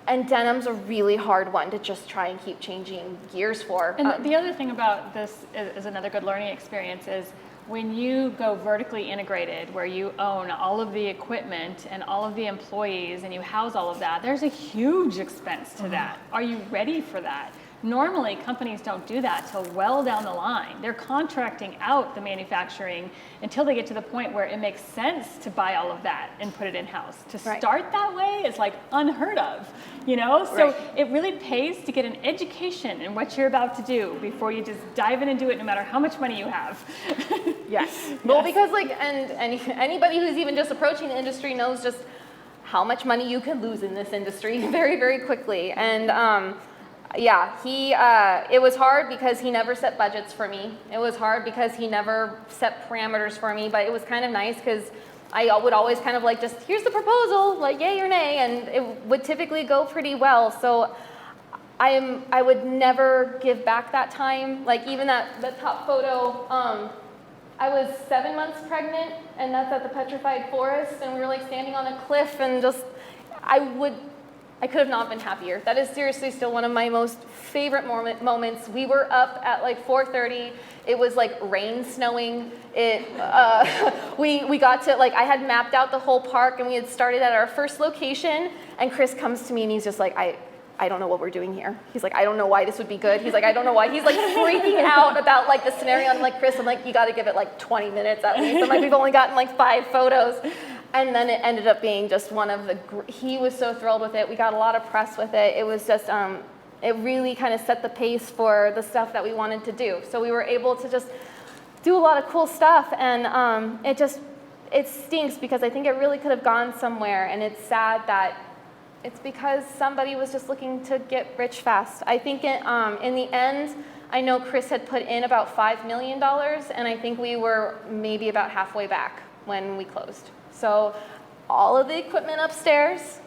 and denim's a really hard one to just try and keep changing gears for. And the other thing about this is another good learning experience is when you go vertically integrated, where you own all of the equipment and all of the employees and you house all of that, there's a huge expense to that. Are you ready for that? Normally, companies don't do that till well down the line. They're contracting out the manufacturing until they get to the point where it makes sense to buy all of that and put it in-house. To start that way is like unheard of, you know? So it really pays to get an education in what you're about to do before you just dive in and do it no matter how much money you have. Yes. Well, because like, and anybody who's even just approaching the industry knows just how much money you can lose in this industry very, very quickly. And yeah, it was hard because he never set budgets for me. It was hard because he never set parameters for me, but it was kind of nice because I would always kind of like just, here's the proposal, like yay or nay, and it would typically go pretty well. So I would never give back that time. Like even the top photo, I was 7 months pregnant, and that's at the Petrified Forest, and we were like standing on a cliff, and just, I could have not been happier. That is seriously still one of my most favorite moments. We were up at like 4:30. It was like rain snowing. We got to, like, I had mapped out the whole park, and we had started at our first location, and Chris comes to me and he's just like, I don't know what we're doing here. He's like, I don't know why this would be good. He's like, I don't know why. He's like freaking out about like the scenario. I'm like, Chris, I'm like, you got to give it like 20 minutes at least. I'm like, we've only gotten like 5 photos. And then it ended up being just one of the, he was so thrilled with it. We got a lot of press with it. It was just, it really kind of set the pace for the stuff that we wanted to do. So we were able to just do a lot of cool stuff. And it stinks because I think it really could have gone somewhere. And it's sad that it's because somebody was just looking to get rich fast. I think in the end, I know Chris had put in about $5 million, and I think we were maybe about halfway back when we closed. So all of the equipment upstairs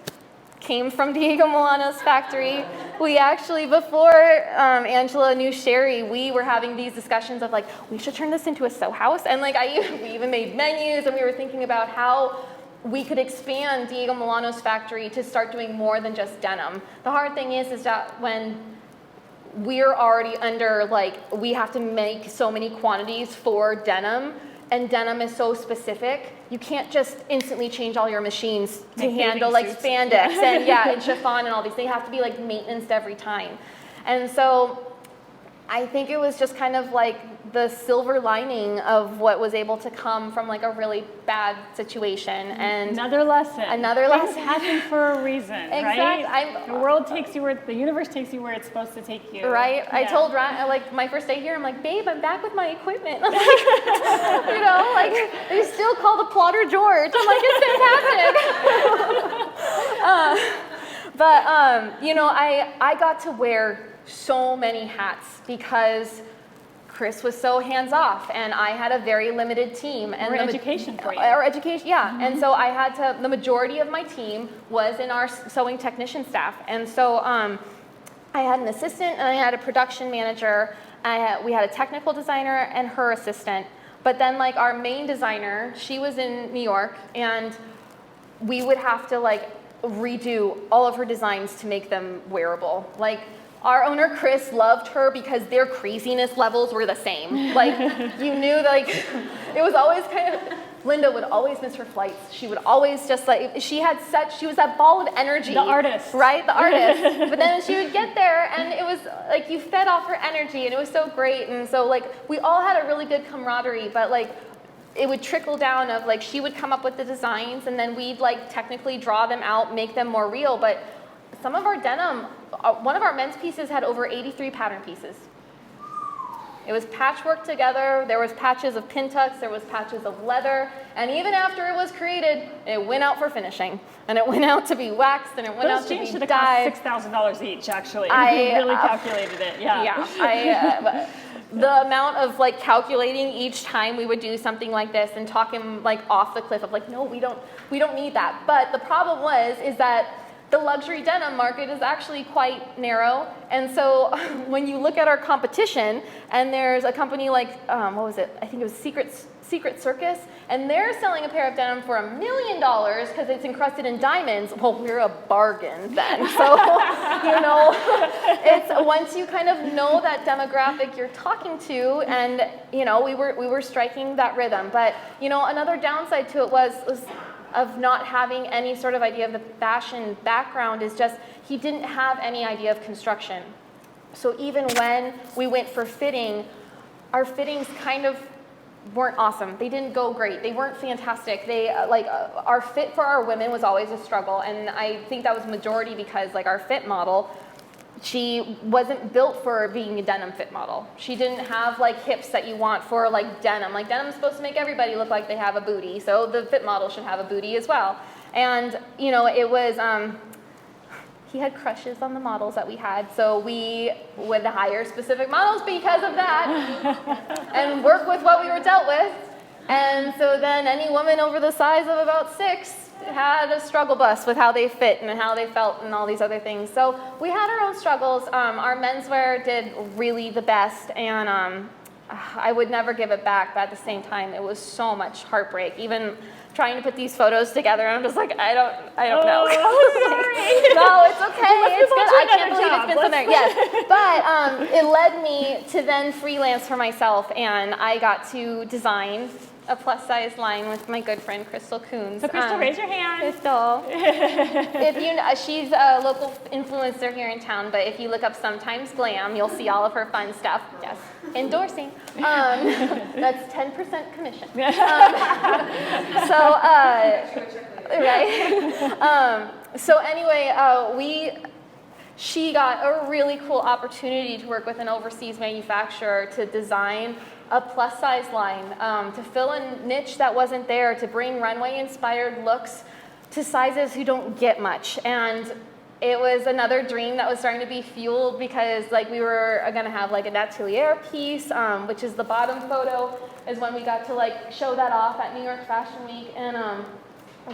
came from Diego Milano's factory. We actually, before Angela knew Sherry, we were having these discussions of like, we should turn this into a sew house. And like we even made menus, and we were thinking about how we could expand Diego Milano's factory to start doing more than just denim. The hard thing is that when we're already under, like, we have to make so many quantities for denim, and denim is so specific, you can't just instantly change all your machines to handle like spandex and chiffon and all these. They have to be like maintenanced every time. And so I think it was just kind of like the silver lining of what was able to come from like a really bad situation. And Another lesson. Things happen for a reason, exactly. Right? The world takes you where, the universe takes you where it's supposed to take you. Right. Yeah. I told Ryan, like my first day here, I'm like, babe, I'm back with my equipment. I'm like, you know, like they still call the plotter George. I'm like, it's fantastic. You know, I got to wear so many hats because Chris was so hands-off, and I had a very limited team. And education for you. Or education, yeah. Mm-hmm. And so I had to, the majority of my team was in our sewing technician staff. And so I had an assistant, and I had a production manager. We had a technical designer and her assistant. But then like our main designer, she was in New York, and we would have to like redo all of her designs to make them wearable. Like, our owner, Chris, loved her because their craziness levels were the same. Like, you knew, like, it was always kind of, Linda would always miss her flights. She would always just, like, she was that ball of energy. The artist. Right, the artist. But then she would get there, and it was, like, you fed off her energy, and it was so great. And so, like, we all had a really good camaraderie, but, like, it would trickle down of, like, she would come up with the designs, and then we'd, like, technically draw them out, make them more real. But some of our denim, one of our men's pieces had over 83 pattern pieces. It was patchwork together. There was patches of Pintucks, there was patches of leather, and even after it was created, it went out for finishing, and it went out to be waxed, and it went out to be dyed. Those jeans should have cost $6,000 each, actually. I really calculated it. Yeah. The amount of like calculating each time we would do something like this and talking like off the cliff of like, no, we don't need that. But the problem is that the luxury denim market is actually quite narrow. And so when you look at our competition, and there's a company like, what was it? I think it was Secret Circus, and they're selling a pair of denim for $1 million because it's encrusted in diamonds. Well, we're a bargain then. So, it's once you kind of know that demographic you're talking to, and, we were striking that rhythm. But, another downside to it was of not having any sort of idea of the fashion background is just he didn't have any idea of construction. So even when we went for fitting, our fittings kind of weren't awesome. They didn't go great. They weren't fantastic. They our fit for our women was always a struggle, and I think that was majority because like our fit model, she wasn't built for being a denim fit model. She didn't have like hips that you want for like denim. Like denim's supposed to make everybody look like they have a booty, so the fit model should have a booty as well. And it was he had crushes on the models that we had, so we would hire specific models because of that and work with what we were dealt with. And so then any woman over the size of about 6 had a struggle bus with how they fit and how they felt and all these other things. So we had our own struggles. Our menswear did really the best, and I would never give it back, but at the same time, it was so much heartbreak. Even trying to put these photos together, I'm just like, I don't know. Sorry. No, it's okay. It's good. I can't believe it's been so there. Yes, but it led me to then freelance for myself, and I got to design a plus-size line with my good friend Crystal Coons. So Crystal, raise your hand. Crystal. She's a local influencer here in town, but if you look up Sometimes Glam, you'll see all of her fun stuff. Yes, endorsing. That's 10% commission. Right. So anyway, she got a really cool opportunity to work with an overseas manufacturer to design a plus size line, to fill a niche that wasn't there, to bring runway inspired looks to sizes who don't get much. And it was another dream that was starting to be fueled because like we were gonna have like an atelier piece, which is the bottom photo, is when we got to like show that off at New York Fashion Week. And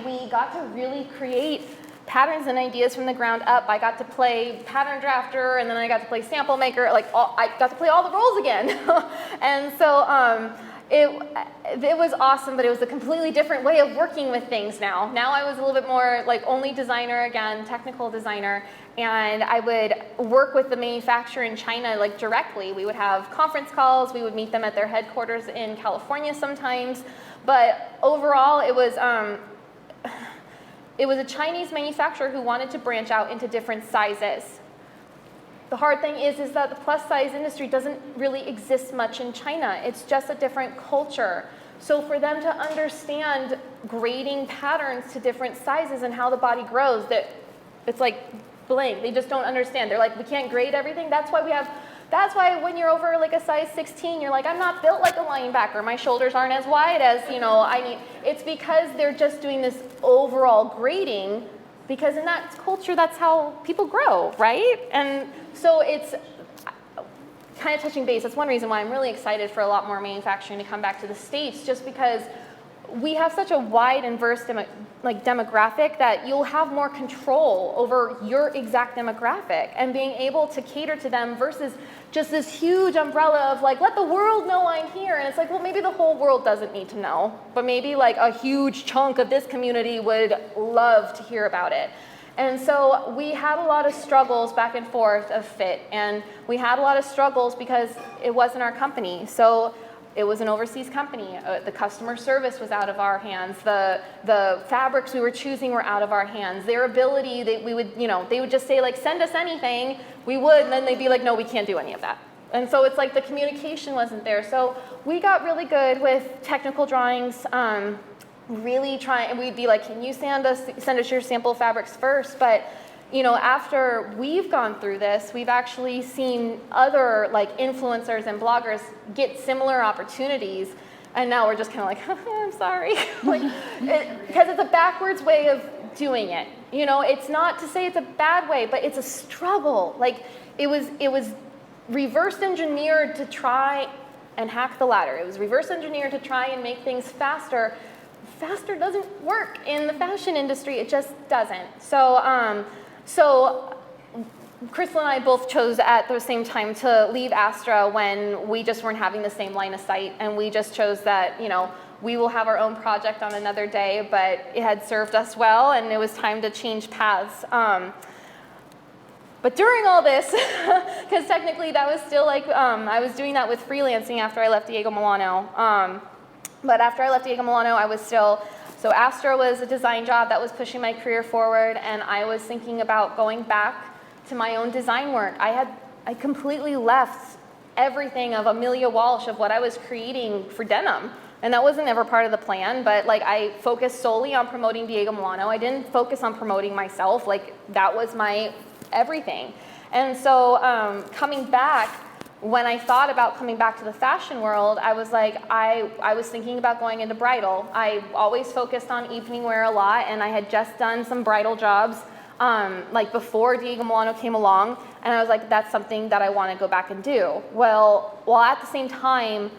we got to really create patterns and ideas from the ground up. I got to play pattern drafter, and then I got to play sample maker. I got to play all the roles again. And so it was awesome, but it was a completely different way of working with things now. Now I was a little bit more like only designer again, technical designer, and I would work with the manufacturer in China like directly. We would have conference calls, we would meet them at their headquarters in California sometimes, but overall it was a Chinese manufacturer who wanted to branch out into different sizes. The hard thing is that the plus size industry doesn't really exist much in China. It's just a different culture. So for them to understand grading patterns to different sizes and how the body grows, it's like blank. They just don't understand. They're like, we can't grade everything. That's why when you're over like a size 16, you're like, I'm not built like a linebacker. My shoulders aren't as wide as, I need. It's because they're just doing this overall grading, because in that culture, that's how people grow, right? And so it's kind of touching base. That's one reason why I'm really excited for a lot more manufacturing to come back to the States, just because we have such a wide and diverse demographic that you'll have more control over your exact demographic and being able to cater to them versus just this huge umbrella of like, let the world know I'm here. And it's like, well, maybe the whole world doesn't need to know, but maybe like a huge chunk of this community would love to hear about it. And so we had a lot of struggles back and forth of fit, and we had a lot of struggles because it wasn't our company. So it was an overseas company. The customer service was out of our hands. The fabrics we were choosing were out of our hands. Their ability, they would just say like, send us anything. We would, and then they'd be like, no, we can't do any of that. And so it's like the communication wasn't there. So we got really good with technical drawings, really trying, and we'd be like, can you send us your sample fabrics first? But you know, after we've gone through this, we've actually seen other like influencers and bloggers get similar opportunities. And now we're just kind of like, I'm sorry, like, because it's a backwards way of doing it. You know, it's not to say it's a bad way, but it's a struggle. Like, it was reverse engineered to try and hack the ladder. It was reverse engineered to try and make things faster. Faster doesn't work in the fashion industry. It just doesn't. So, Crystal and I both chose at the same time to leave Astra when we just weren't having the same line of sight, and we just chose that, you know, we will have our own project on another day, but it had served us well, and it was time to change paths. But during all this, because technically that was still like, I was doing that with freelancing after I left Diego Milano. But after I left Diego Milano, I was still, so Astra was a design job that was pushing my career forward, and I was thinking about going back to my own design work. I completely left everything of Amelia Walsh, of what I was creating for Denim. And that wasn't ever part of the plan, but like I focused solely on promoting Diego Milano. I didn't focus on promoting myself, like that was my everything. And so coming back, when I thought about coming back to the fashion world, I was like, I was thinking about going into bridal. I always focused on evening wear a lot, and I had just done some bridal jobs like before Diego Milano came along, and I was like, that's something that I want to go back and do. Well, while at the same time,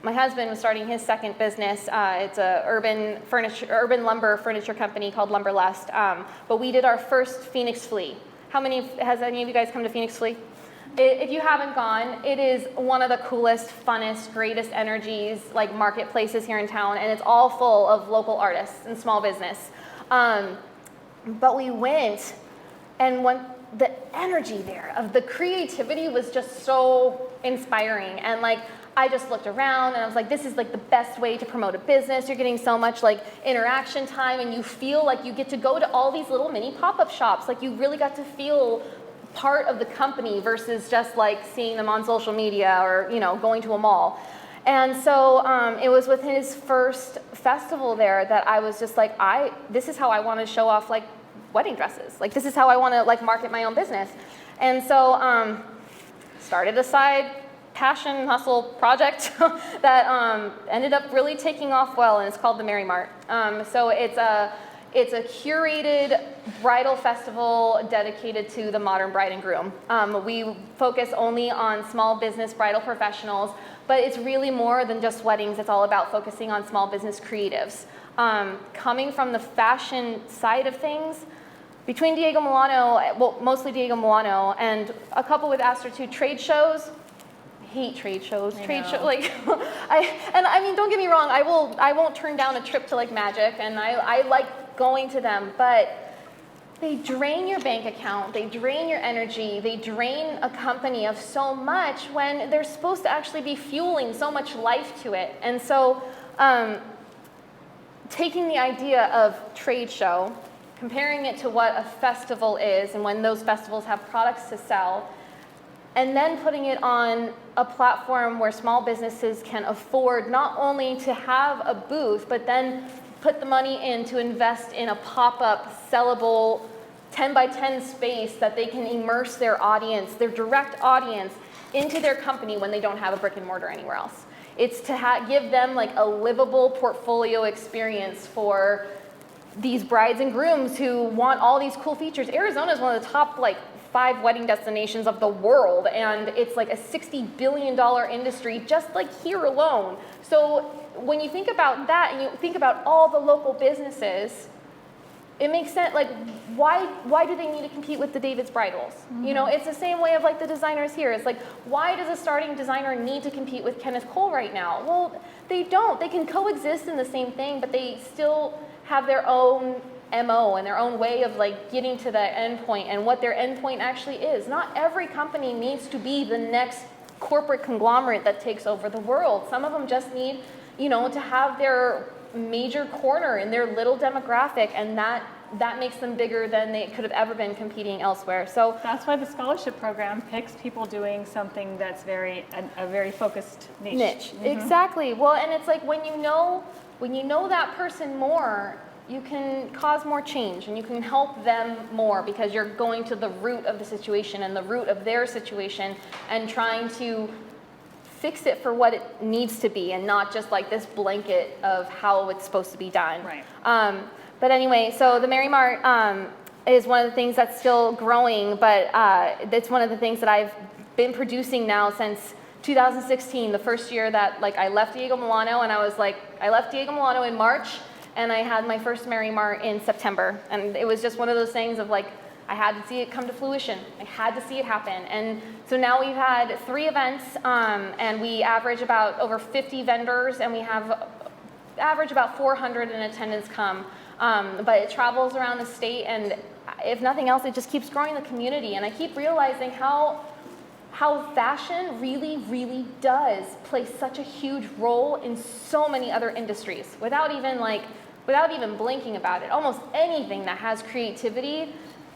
my husband was starting his second business. It's a urban lumber furniture company called Lumberlust. But we did our first Phoenix Flea. Has any of you guys come to Phoenix Flea? If you haven't gone, it is one of the coolest, funnest, greatest energies, like marketplaces here in town, and it's all full of local artists and small business. But we went, and the energy there of the creativity was just so inspiring. And like, I just looked around and I was like, this is like the best way to promote a business. You're getting so much like interaction time, and you feel like you get to go to all these little mini pop-up shops. Like you really got to feel part of the company versus just like seeing them on social media or, you know, going to a mall. And so it was with his first festival there that I was just like, this is how I want to show off like wedding dresses. Like this is how I want to like market my own business. And so started a side passion hustle project that ended up really taking off well, and it's called the Merry Mart. So it's a curated bridal festival dedicated to the modern bride and groom. We focus only on small business bridal professionals, but it's really more than just weddings. It's all about focusing on small business creatives. Coming from the fashion side of things, between Diego Milano, well, mostly Diego Milano, and a couple with Astra too, trade shows. Hate trade shows. Like, I mean, don't get me wrong. I won't turn down a trip to like Magic, and I like going to them, but they drain your bank account. They drain your energy. They drain a company of so much when they're supposed to actually be fueling so much life to it. And so, taking the idea of trade show, comparing it to what a festival is, and when those festivals have products to sell, and then putting it on a platform where small businesses can afford not only to have a booth, but then put the money in to invest in a pop-up, sellable 10 by 10 space that they can immerse their audience, their direct audience, into their company when they don't have a brick and mortar anywhere else. It's to give them like a livable portfolio experience for these brides and grooms who want all these cool features. Arizona is one of the top like 5 wedding destinations of the world, and it's like a $60 billion industry just like here alone. So when you think about that and you think about all the local businesses, it makes sense. Like, why do they need to compete with the David's Bridals? Mm-hmm. You know, it's the same way of like the designers here. It's like, why does a starting designer need to compete with Kenneth Cole right now? Well, they don't. They can coexist in the same thing, but they still have their own MO and their own way of like getting to that endpoint and what their endpoint actually is. Not every company needs to be the next corporate conglomerate that takes over the world. Some of them just need, you know, to have their major corner in their little demographic, and that makes them bigger than they could have ever been competing elsewhere. So that's why the scholarship program picks people doing something that's a very focused niche. Mm-hmm. Exactly. Well, and it's like when you know that person more, cause more change, and you can help them more because you're going to the root of the situation and the root of their situation and trying to fix it for what it needs to be and not just like this blanket of how it's supposed to be done. Right. But anyway, so the Merry Mart is one of the things that's still growing, but it's one of the things that I've been producing now since 2016, the first year that like I left Diego Milano, and I left Diego Milano in March, and I had my first Merry Mart in September. And it was just one of those things of like, I had to see it come to fruition. I had to see it happen. And so now we've had 3 events, and we average about over 50 vendors, and we have average about 400 in attendance come. But it travels around the state, and if nothing else, it just keeps growing the community. And I keep realizing how fashion really, really does play such a huge role in so many other industries without even blinking about it. Almost anything that has creativity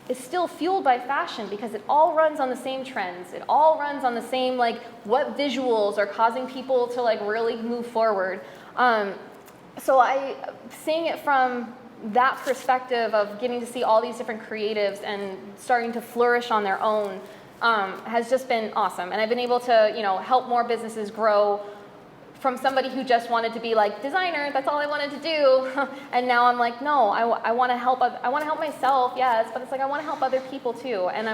is still fueled by fashion because it all runs on the same trends. It all runs on the same, like, what visuals are causing people to like really move forward. So seeing it from that perspective of getting to see all these different creatives and starting to flourish on their own has just been awesome. And I've been able to, help more businesses grow from somebody who just wanted to be like designer, that's all I wanted to do. And now I'm like, no, I want to help myself, yes, but it's like I want to help other people too. And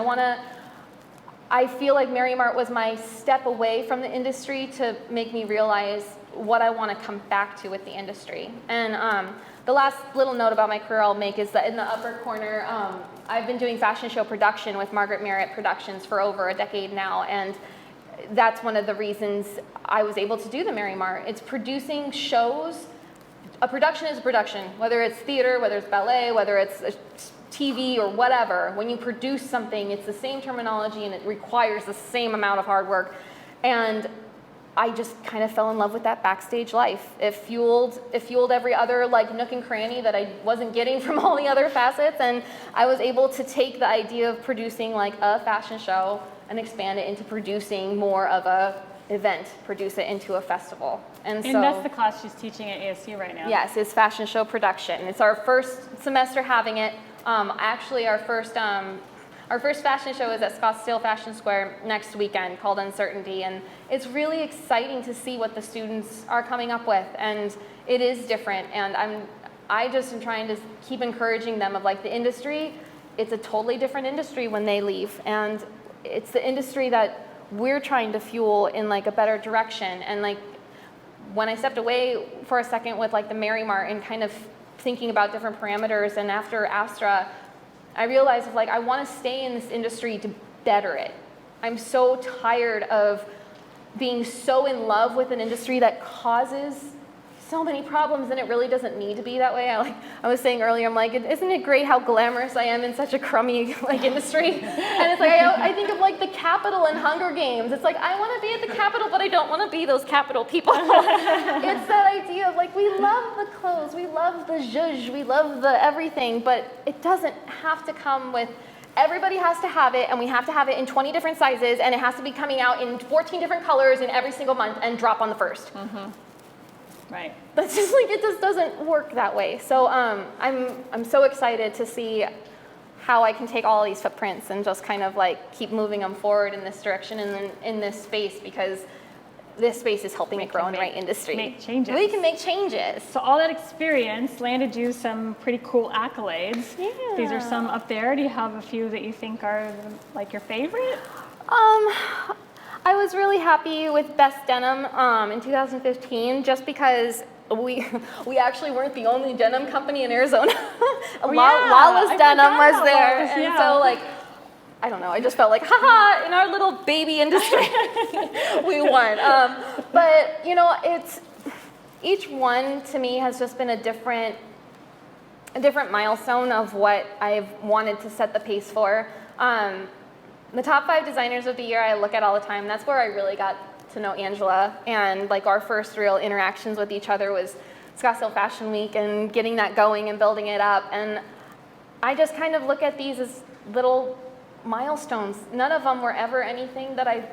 I feel like Merry Mart was my step away from the industry to make me realize what I want to come back to with the industry. And the last little note about my career I'll make is that in the upper corner, I've been doing fashion show production with Margaret Merritt Productions for over a decade now, and that's one of the reasons I was able to do the Merry Mart. It's producing shows. A production is a production, whether it's theater, whether it's ballet, whether it's TV or whatever. When you produce something, it's the same terminology and it requires the same amount of hard work. And I just kind of fell in love with that backstage life. It fueled every other like nook and cranny that I wasn't getting from all the other facets, and I was able to take the idea of producing like a fashion show and expand it into producing more of a event, produce it into a festival. And that's the class she's teaching at ASU right now. Yes, it's fashion show production. It's our first semester having it. Actually, our first fashion show is at Scottsdale Fashion Square next weekend called Uncertainty, and it's really exciting to see what the students are coming up with, and it is different, and I just am trying to keep encouraging them of like the industry, it's a totally different industry when they leave, and it's the industry that we're trying to fuel in like a better direction. And like when I stepped away for a second with like the Merry Mart and kind of thinking about different parameters, and after Astra, I realized like I want to stay in this industry to better it. I'm so tired of being so in love with an industry that causes so many problems, and it really doesn't need to be that way. I was saying earlier, I'm like, isn't it great how glamorous I am in such a crummy like industry? And it's like I think of like the Capitol and Hunger Games. It's like I want to be at the Capitol, but I don't want to be those Capitol people. It's that idea of like we love the clothes, we love the zhuzh, we love the everything, but it doesn't have to come with. Everybody has to have it, and we have to have it in 20 different sizes, and it has to be coming out in 14 different colors in every single month and drop on the first. Mm-hmm. Right. That's just like, it just doesn't work that way. So I'm so excited to see how I can take all these footprints and just kind of like keep moving them forward in this direction and in this space, because this space is helping it grow in the right industry. Make changes. We can make changes. So all that experience landed you some pretty cool accolades. Yeah. These are some up there. Do you have a few that you think are like your favorite? I was really happy with Best Denim in 2015, just because we actually weren't the only denim company in Arizona. Lala's Denim was there, and so like, I don't know, I just felt like, haha, in our little baby industry, we won. But it's each one to me has just been a different milestone of what I've wanted to set the pace for. The top 5 designers of the year I look at all the time. That's where I really got to know Angela, and like our first real interactions with each other was Scottsdale Fashion Week and getting that going and building it up. And I just kind of look at these as little milestones. None of them were ever anything that I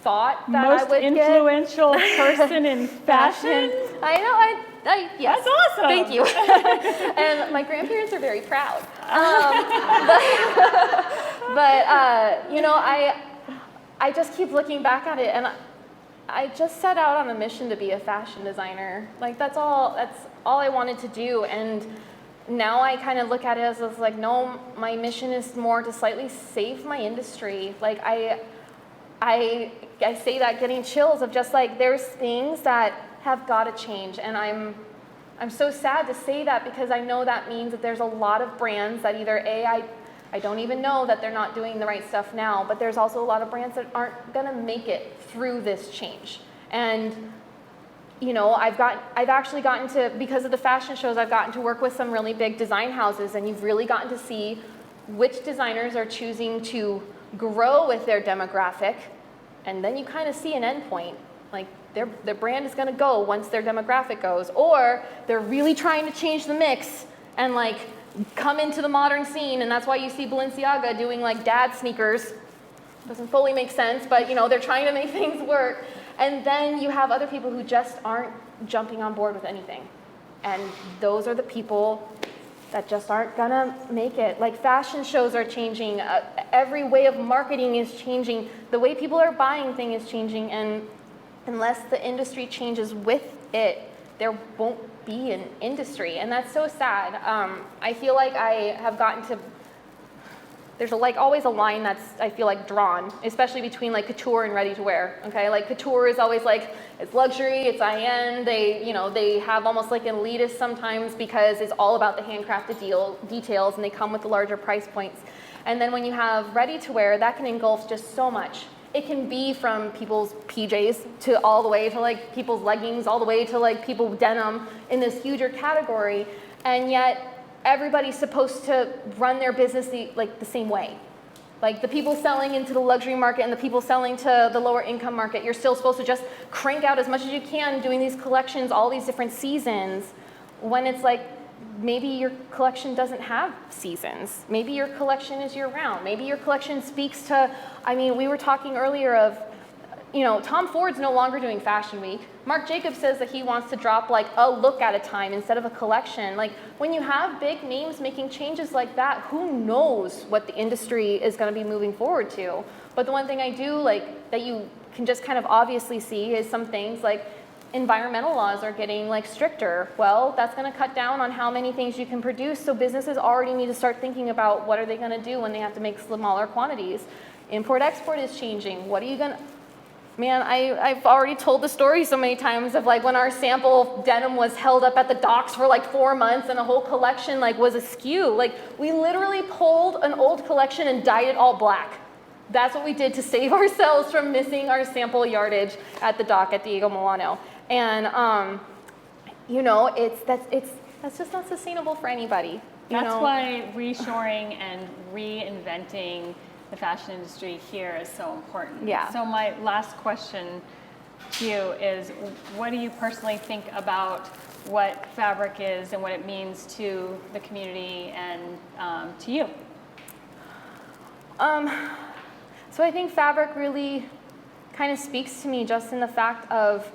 thought that I would get. Most influential person in fashion. I know. Yes. That's awesome. Thank you. And my grandparents are very proud. You know, I just keep looking back at it, and I just set out on a mission to be a fashion designer. Like that's all I wanted to do. And now I kind of look at it as like, no, my mission is more to slightly save my industry. Like I say that getting chills of just like, there's things that have got to change. And I'm so sad to say that, because I know that means that there's a lot of brands that either I don't even know that they're not doing the right stuff now, but there's also a lot of brands that aren't gonna make it through this change. And you know, I've actually gotten to, because of the fashion shows, I've gotten to work with some really big design houses, and you've really gotten to see which designers are choosing to grow with their demographic, and then you kind of see an endpoint. Like their brand is gonna go once their demographic goes, or they're really trying to change the mix and like come into the modern scene, and that's why you see Balenciaga doing like dad sneakers. Doesn't fully make sense, but you know, they're trying to make things work. And then you have other people who just aren't jumping on board with anything. And those are the people that just aren't gonna make it. Like fashion shows are changing, every way of marketing is changing, the way people are buying things is changing, and unless the industry changes with it, there won't be an industry, and that's so sad. I feel like I have gotten to, there's always a line that's, I feel like, drawn, especially between like couture and ready to wear, okay? Like couture is always like, it's luxury, it's high-end, they have almost like an elitist sometimes because it's all about the handcrafted details, and they come with the larger price points. And then when you have ready to wear, that can engulf just so much. It can be from people's PJs to all the way to like people's leggings, all the way to like people denim in this huger category, and yet everybody's supposed to run their business the same way. Like the people selling into the luxury market and the people selling to the lower income market, you're still supposed to just crank out as much as you can doing these collections, all these different seasons, when it's like, maybe your collection doesn't have seasons. Maybe your collection is year-round. Maybe your collection speaks to, I mean, we were talking earlier of, you know, Tom Ford's no longer doing Fashion Week. Marc Jacobs says that he wants to drop like a look at a time instead of a collection. Like when you have big names making changes like that, who knows what the industry is going to be moving forward to. But the one thing I do like that you can just kind of obviously see is some things like environmental laws are getting like stricter. Well, that's going to cut down on how many things you can produce, so businesses already need to start thinking about what are they going to do when they have to make smaller quantities. Import-export is changing. What are you going to... Man, I've already told the story so many times of like when our sample denim was held up at the docks for like 4 months and a whole collection like was askew. Like we literally pulled an old collection and dyed it all black. That's what we did to save ourselves from missing our sample yardage at the dock at Diego Milano. And you know, that's just not sustainable for anybody. That's why reshoring and reinventing the fashion industry here is so important. Yeah. So my last question to you is, what do you personally think about what fabric is and what it means to the community and to you? So I think fabric really kind of speaks to me just in the fact of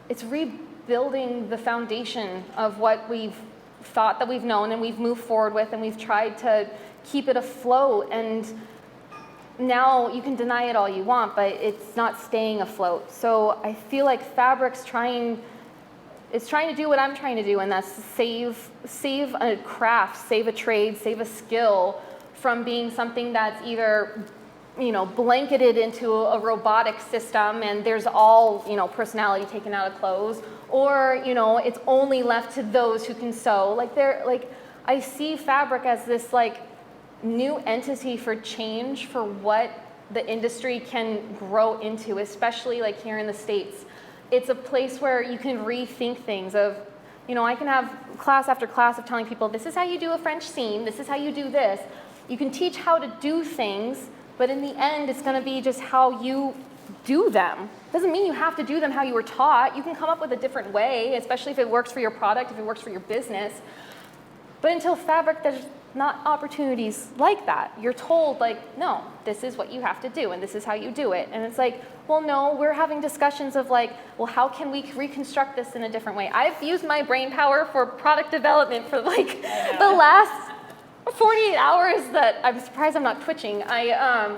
it's rebuilding the foundation of what we've thought that we've known and we've moved forward with, and we've tried to keep it afloat. And now you can deny it all you want, but it's not staying afloat. So I feel like fabric's trying to do what I'm trying to do, and that's save a craft, save a trade, save a skill from being something that's either, you know, blanketed into a robotic system and there's all, you know, personality taken out of clothes, or, you know, it's only left to those who can sew. Like I see fabric as this like new entity for change for what the industry can grow into, especially like here in the States. It's a place where you can rethink things of, you know, I can have class after class of telling people, this is how you do a French seam, this is how you do this. You can teach how to do things, but in the end, it's going to be just how you do them. Doesn't mean you have to do them how you were taught. You can come up with a different way, especially if it works for your product, if it works for your business. But until fabric, not opportunities like that. You're told like, no, this is what you have to do and this is how you do it. And it's like, well, no, we're having discussions of like, well, how can we reconstruct this in a different way? I've used my brain power for product development for like the last 48 hours that I'm surprised I'm not twitching.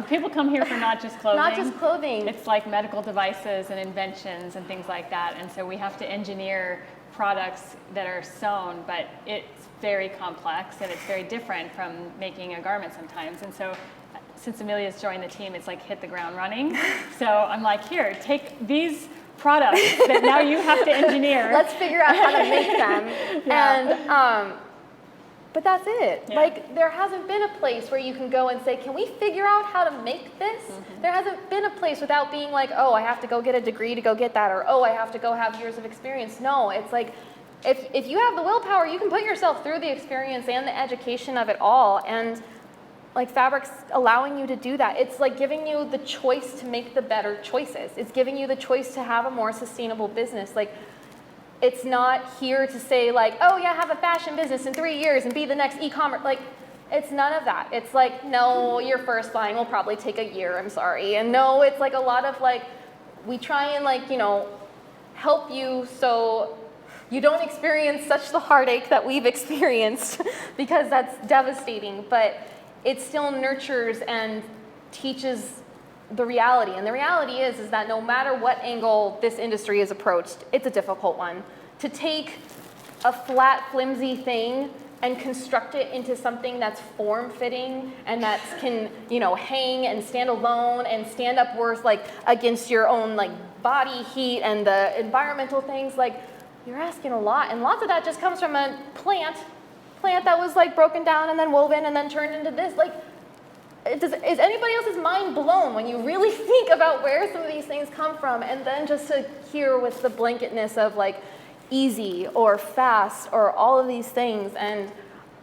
People come here for not just clothing. Not just clothing. It's like medical devices and inventions and things like that. And so we have to engineer products that are sewn, but it's very complex and it's very different from making a garment sometimes. And so since Amelia's joined the team, it's like hit the ground running. So I'm like, here, take these products that now you have to engineer. Let's figure out how to make them. And but that's it. Yeah. Like there hasn't been a place where you can go and say, can we figure out how to make this? There hasn't been a place without being like, oh, I have to go get a degree to go get that, or oh, I have to go have years of experience. No, it's like, if you have the willpower, you can put yourself through the experience and the education of it all. And like fabric's allowing you to do that. It's like giving you the choice to make the better choices. It's giving you the choice to have a more sustainable business. Like, it's not here to say like, oh yeah, have a fashion business in 3 years and be the next e-commerce. Like, it's none of that. It's like, no, your first line will probably take a year, I'm sorry. And no, it's like a lot of like, we try and like, you know, help you so you don't experience such the heartache that we've experienced because that's devastating, but it still nurtures and teaches the reality. And the reality is that no matter what angle this industry is approached, it's a difficult one. To take a flat, flimsy thing and construct it into something that's form-fitting and that can, you know, hang and stand alone and stand up worth like against your own like body heat and the environmental things, like you're asking a lot. And lots of that just comes from a plant that was like broken down and then woven and then turned into this. Like, is anybody else's mind blown when you really think about where some of these things come from, and then just to hear with the blanketness of like easy or fast or all of these things. And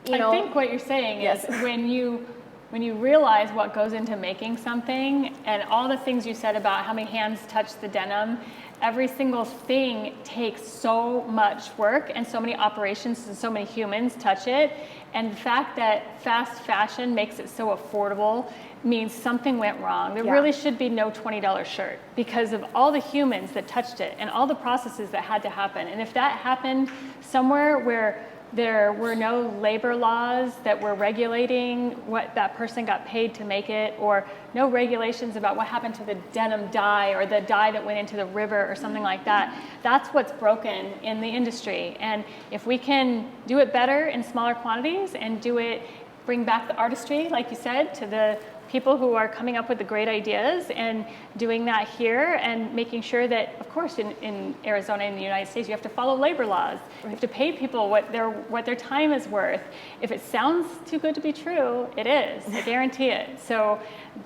you know, I think what you're saying is when you realize what goes into making something and all the things you said about how many hands touch the denim, every single thing takes so much work and so many operations and so many humans touch it. And the fact that fast fashion makes it so affordable means something went wrong. There really should be no $20 shirt because of all the humans that touched it and all the processes that had to happen. And if that happened somewhere where there were no labor laws that were regulating what that person got paid to make it, or no regulations about what happened to the denim dye or the dye that went into the river or something like that, that's what's broken in the industry. And if we can do it better in smaller quantities and do it, bring back the artistry, like you said, to the people who are coming up with the great ideas and doing that here and making sure that, of course, in Arizona and the United States, you have to follow labor laws. You have to pay people what their time is worth. If it sounds too good to be true, it is. I guarantee it. So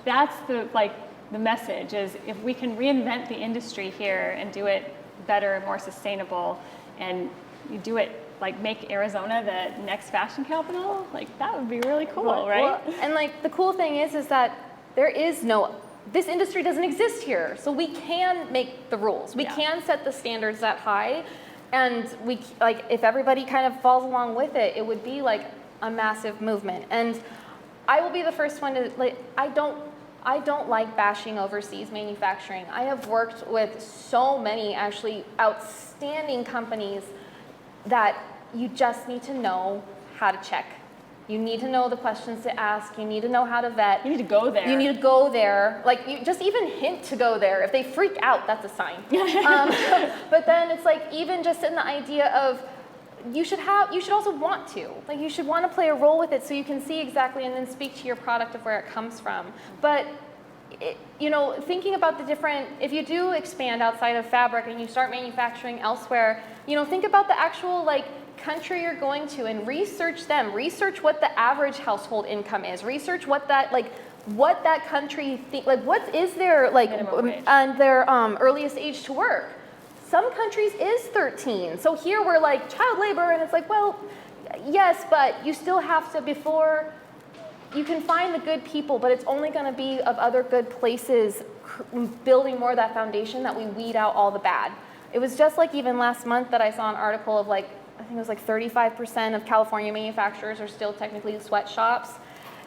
that's the message is if we can reinvent the industry here and do it better, more sustainable, and you do it like make Arizona the next fashion capital, like that would be really cool, right? Well, and like the cool thing is that this industry doesn't exist here. So we can make the rules. We can set the standards that high, and we like if everybody kind of falls along with it, it would be like a massive movement. And I will be the first one to like I don't like bashing overseas manufacturing. I have worked with so many actually outstanding companies that you just need to know how to check. You need to know the questions to ask. You need to know how to vet. You need to go there. You need to go there. Like, you just even hint to go there. If they freak out, that's a sign. But then it's like, even just in the idea of, you should also want to. Like, you should want to play a role with it so you can see exactly and then speak to your product of where it comes from. But you know, thinking about the different, if you do expand outside of fabric and you start manufacturing elsewhere, you know, think about the actual like country you're going to and research them. Research what the average household income is. Research what that country what is their like and their earliest age to work. Some countries is 13. So here we're like child labor, and it's like, well, yes, but you still have to before. You can find the good people, but it's only going to be of other good places building more of that foundation that we weed out all the bad. It was just like even last month that I saw an article of like I think it was like 35% of California manufacturers are still technically sweatshops.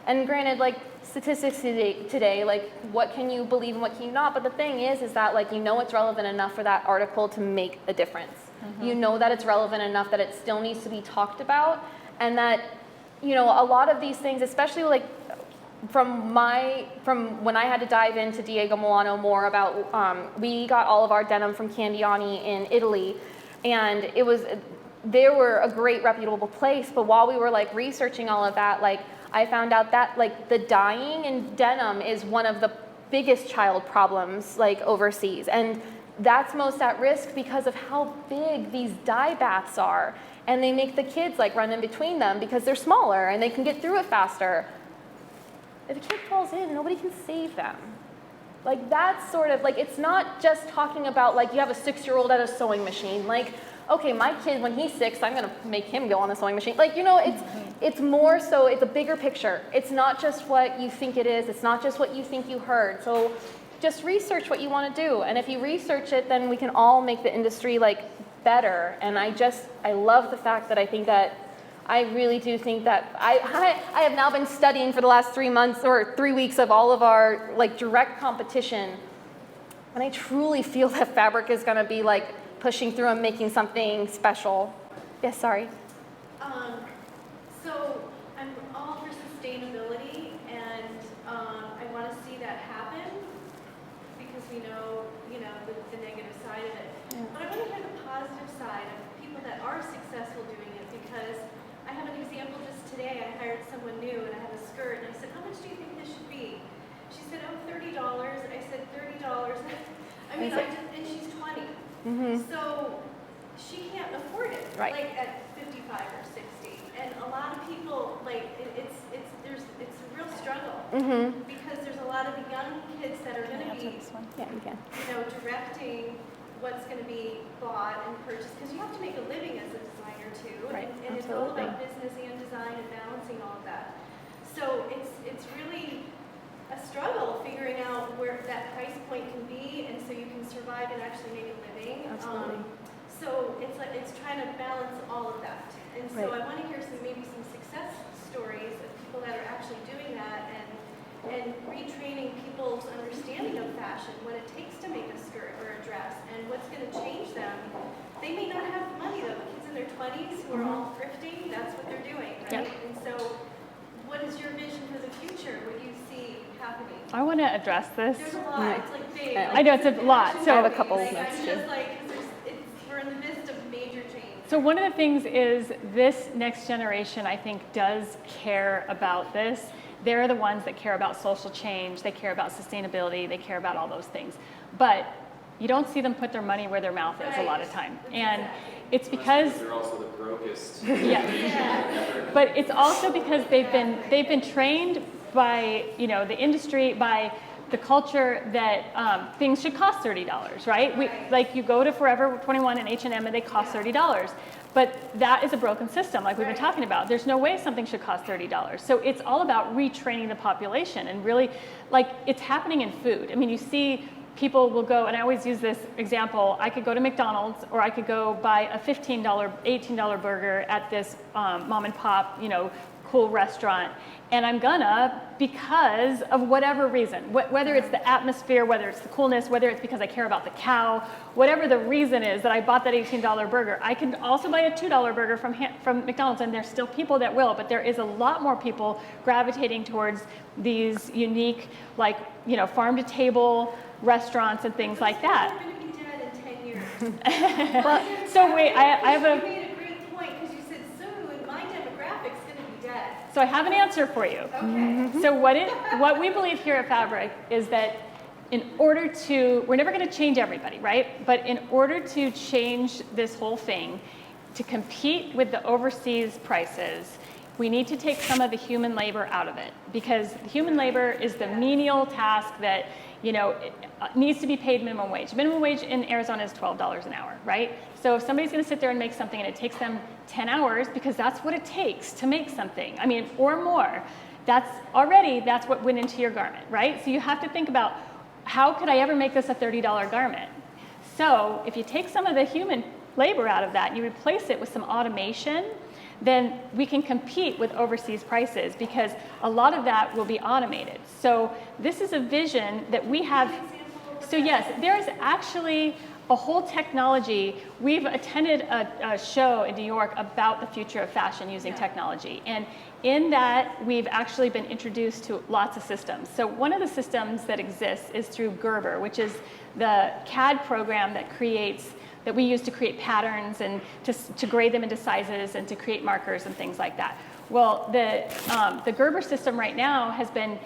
And granted, like statistics today, like what can you believe and what can you not? But the thing is that like, you know, it's relevant enough for that article to make a difference. You know that it's relevant enough that it still needs to be talked about, and that, you know, a lot of these things, especially like from when I had to dive into Diego Milano more about, we got all of our denim from Candiani in Italy, and they were a great reputable place. But while we were like researching all of that, like I found out that like the dyeing in denim is one of the biggest child problems like overseas, and that's most at risk because of how big these dye baths are, and they make the kids like run in between them because they're smaller and they can get through it faster. If a kid falls in, nobody can save them. Like that's sort of like, it's not just talking about like you have a 6-year-old at a sewing machine. Like, okay, my kid, when he's 6, I'm gonna make him go on the sewing machine. Like, you know, it's more so, it's a bigger picture. It's not just what you think it is. It's not just what you think you heard. So just research what you want to do. And if you research it, then we can all make the industry like better. And I love the fact that I really do think that I have now been studying for the last 3 months or 3 weeks of all of our like direct competition. And I truly feel that fabric is going to be like pushing through and making something special. Yes, sorry. So I'm all for sustainability, and I want to see that happen because we know, you know, the negative side of it. Yeah. But I want to hear the positive side of people that are successful doing it, because I have an example just today. I hired someone new, and I have a skirt, and I said, how much do you think this should be? She said, oh, $30. I said, $30. I mean, and she's 20. Mm-hmm. So she can't afford it, right, like at 55 or 60. And a lot of people, like, it's a real struggle, mm-hmm, because there's a lot of young kids that are going to be, you know, directing what's going to be bought and purchased, because you have to make a living as a designer too, right, and it's all about business and design and balancing all of that. So it's really a struggle figuring out where that price point can be, and so you can survive and actually make a living. Absolutely. So it's trying to balance all of that. And so I want to hear maybe some success stories of people that are actually doing that, and retraining people's understanding of fashion, what it takes to make a skirt or a dress, and what's going to change them. They may not have money though. The kids in their 20s who are all thrifting, that's what they're doing, right? Yep. And so what is your vision for the future? What do you see happening? I want to address this. There's a lot. It's like big. I know it's a lot. So I have a couple of notes too. We're in the midst of major change. So one of the things is this next generation, I think, does care about this. They're the ones that care about social change. They care about sustainability. They care about all those things. But you don't see them put their money where their mouth is a lot of time. And it's because they're also the brokest. Yeah. But it's also because they've been trained by, you know, the industry, by the culture that things should cost $30, right? Like you go to Forever 21 and H&M and they cost $30. But that is a broken system, like we've been talking about. There's no way something should cost $30. So it's all about retraining the population, and really, like, it's happening in food. I mean, you see people will go, and I always use this example, I could go to McDonald's, or I could go buy a $15, $18 burger at this mom and pop, you know, cool restaurant, and I'm gonna, because of whatever reason, whether it's the atmosphere, whether it's the coolness, whether it's because I care about the cow, whatever the reason is that I bought that $18 burger. I can also buy a $2 burger from McDonald's, and there's still people that will, but there is a lot more people gravitating towards these unique, like, you know, farm to table restaurants and things like that. We're going to be dead in 10 years. Well, so wait, I have a... You made a great point, because you said soon my demographic's going to be dead. So I have an answer for you. Okay. So what we believe here at Fabric is that in order to, we're never going to change everybody, right? But in order to change this whole thing, to compete with the overseas prices, we need to take some of the human labor out of it, because human labor is the menial task that, you know, needs to be paid minimum wage. Minimum wage in Arizona is $12 an hour, right? So if somebody's going to sit there and make something and it takes them 10 hours, because that's what it takes to make something, I mean, or more, that's what went into your garment, right? So you have to think about, how could I ever make this a $30 garment? So if you take some of the human labor out of that and you replace it with some automation, then we can compete with overseas prices because a lot of that will be automated. So this is a vision that we have. So yes, there's actually a whole technology. We've attended a show in New York about the future of fashion using technology. And in that, we've actually been introduced to lots of systems. So one of the systems that exists is through Gerber, which is the CAD program that we use to create patterns and to grade them into sizes and to create markers and things like that. Well, the Gerber system right now has been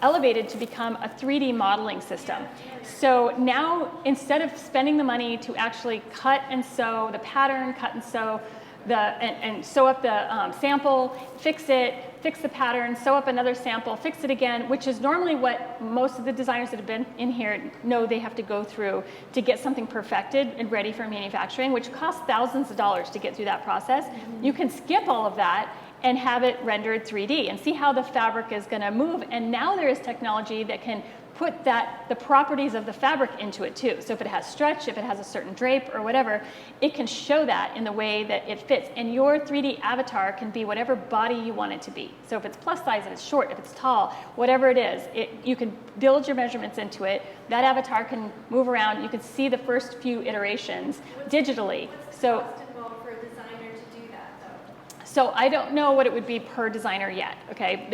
elevated to become a 3D modeling system. So now, instead of spending the money to actually cut and sew the pattern, cut and sew and sew up the sample, fix the pattern, sew up another sample, fix it again, which is normally what most of the designers that have been in here know they have to go through to get something perfected and ready for manufacturing, which costs thousands of dollars to get through that process. You can skip all of that and have it rendered 3D and see how the fabric is going to move. And now there is technology that can put the properties of the fabric into it too. So if it has stretch, if it has a certain drape or whatever, it can show that in the way that it fits. And your 3D avatar can be whatever body you want it to be. So if it's plus size, if it's short, if it's tall, whatever it is, you can build your measurements into it. That avatar can move around. You can see the first few iterations digitally. What's the cost involved for a designer to do that, though? So I don't know what it would be per designer yet, okay?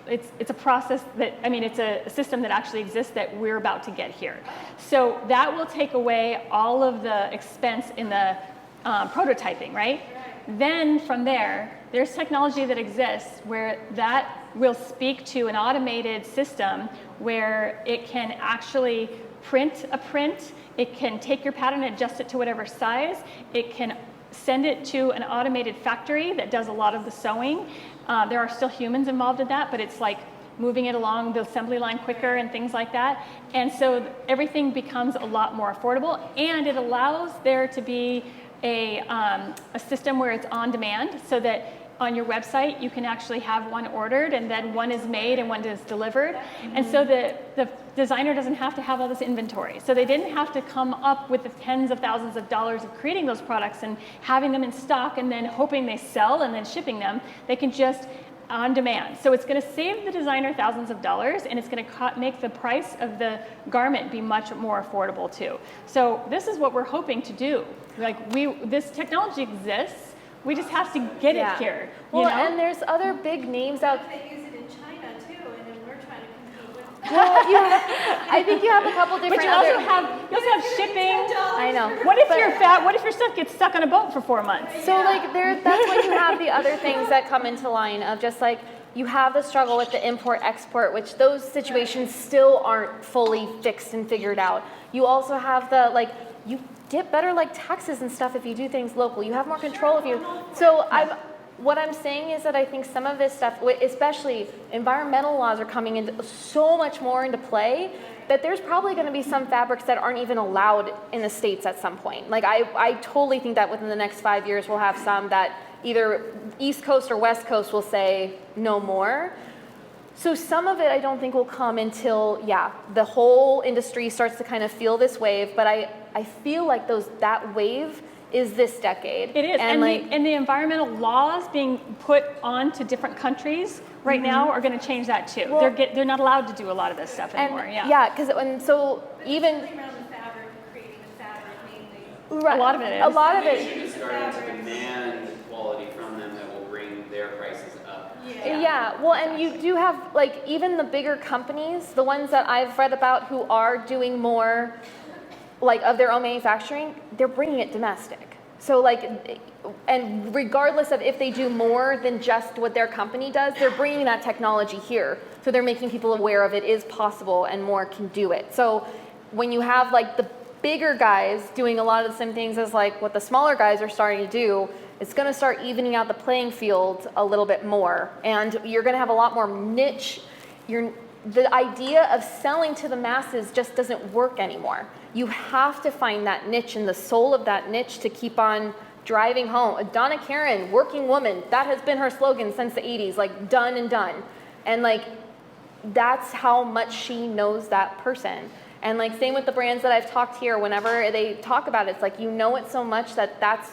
It's a process that, I mean, it's a system that actually exists that we're about to get here. So that will take away all of the expense in the prototyping, right? Then from there's technology that exists where that will speak to an automated system where it can actually print a print, it can take your pattern and adjust it to whatever size, it can send it to an automated factory that does a lot of the sewing. There are still humans involved in that, but it's like moving it along the assembly line quicker and things like that. And so everything becomes a lot more affordable, and it allows there to be a system where it's on demand, so that on your website you can actually have one ordered and then one is made and one is delivered. And so the designer doesn't have to have all this inventory. So they didn't have to come up with the tens of thousands of dollars of creating those products and having them in stock and then hoping they sell and then shipping them. They can just on demand. So it's going to save the designer thousands of dollars, and it's going to make the price of the garment be much more affordable too. So this is what we're hoping to do. Like this technology exists. We just have to get it here. Well, you know? and there's other big names out there. They use it in China too, and then we're trying to compete with. Well, I think you have a couple different. But you also have shipping. I know. What if you're fat? What if your stuff gets stuck on a boat for 4 months? So like that's when you have the other things that come into line of just like you have the struggle with the import-export, which those situations still aren't fully fixed and figured out. You also have the you get better taxes and stuff if you do things local. You have more control if you. So what I'm saying is that I think some of this stuff, especially environmental laws, are coming into so much more into play that there's probably going to be some fabrics that aren't even allowed in the States at some point. I totally think that within the next 5 years we'll have some that either East Coast or West Coast will say no more. So some of it I don't think will come until, the whole industry starts to kind of feel this wave, but I feel like that wave is this decade. It is, and the environmental laws being put onto different countries right now are going to change that too. Well, they're not allowed to do a lot of this stuff anymore. Because even around the fabric, creating the fabric mainly. Right. A lot of it is. A lot of it. Is starting to demand quality from them that will bring their prices up. Yeah, well, and you do have even the bigger companies, the ones that I've read about who are doing more of their own manufacturing, they're bringing it domestic. So and regardless of if they do more than just what their company does, they're bringing that technology here. So they're making people aware of it is possible and more can do it. So when you have the bigger guys doing a lot of the same things as what the smaller guys are starting to do, it's going to start evening out the playing field a little bit more. And you're going to have a lot more niche. The idea of selling to the masses just doesn't work anymore. You have to find that niche and the soul of that niche to keep on driving home. Donna Karan, working woman, that has been her slogan since the 80s, done and done. And that's how much she knows that person. And like same with the brands that I've talked here, whenever they talk about it, it's like, you know it so much that's,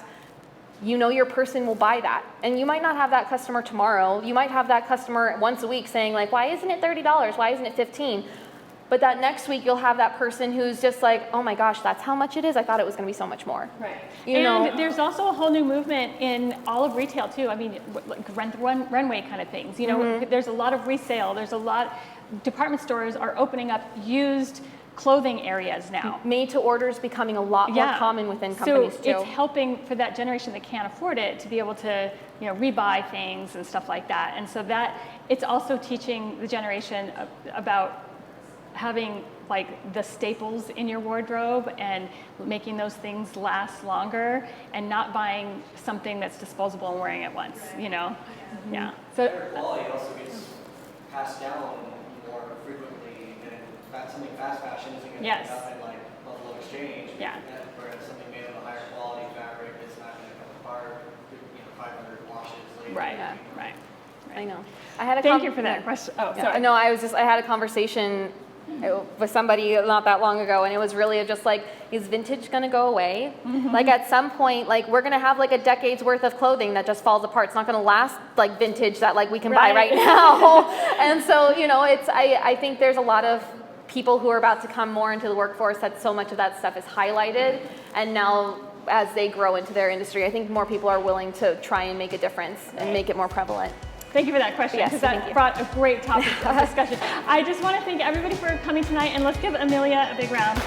you know your person will buy that. And you might not have that customer tomorrow. You might have that customer once a week saying like, why isn't it $30? Why isn't it $15? But that next week you'll have that person who's just like, oh my gosh, that's how much it is? I thought it was gonna be so much more. Right. You and know? There's also a whole new movement in all of retail too. I mean, like runway kind of things. You know, there's a lot of resale. There's a lot, department stores are opening up used clothing areas now. Made to order is becoming a lot more common within companies so too. it's helping for that generation that can't afford it to be able to, you know, rebuy things and stuff like that. And so that it's also teaching the generation about having like the staples in your wardrobe and making those things last longer and not buying something that's disposable and wearing it once, you know? Yeah. So better quality also gets passed down more frequently, and something fast fashion isn't going to Yes. end up in like level of exchange. Yeah. Whereas something made of a higher quality fabric is not going to come apart, 500 washes later. right, right. I know. I had a Thank you for that question. Oh, sorry. No, I had a conversation with somebody not that long ago, and it was really just like, is vintage gonna go away? Like at some point, like we're gonna have like a decade's worth of clothing that just falls apart. It's not gonna last like vintage that like we can buy right now. And so, you know, I think there's a lot of people who are about to come more into the workforce that so much of that stuff is highlighted, and now as they grow into their industry, I think more people are willing to try and make a difference and make it more prevalent. Thank you for that question, because that brought a great topic of discussion. I just want to thank everybody for coming tonight, and let's give Amelia a big round.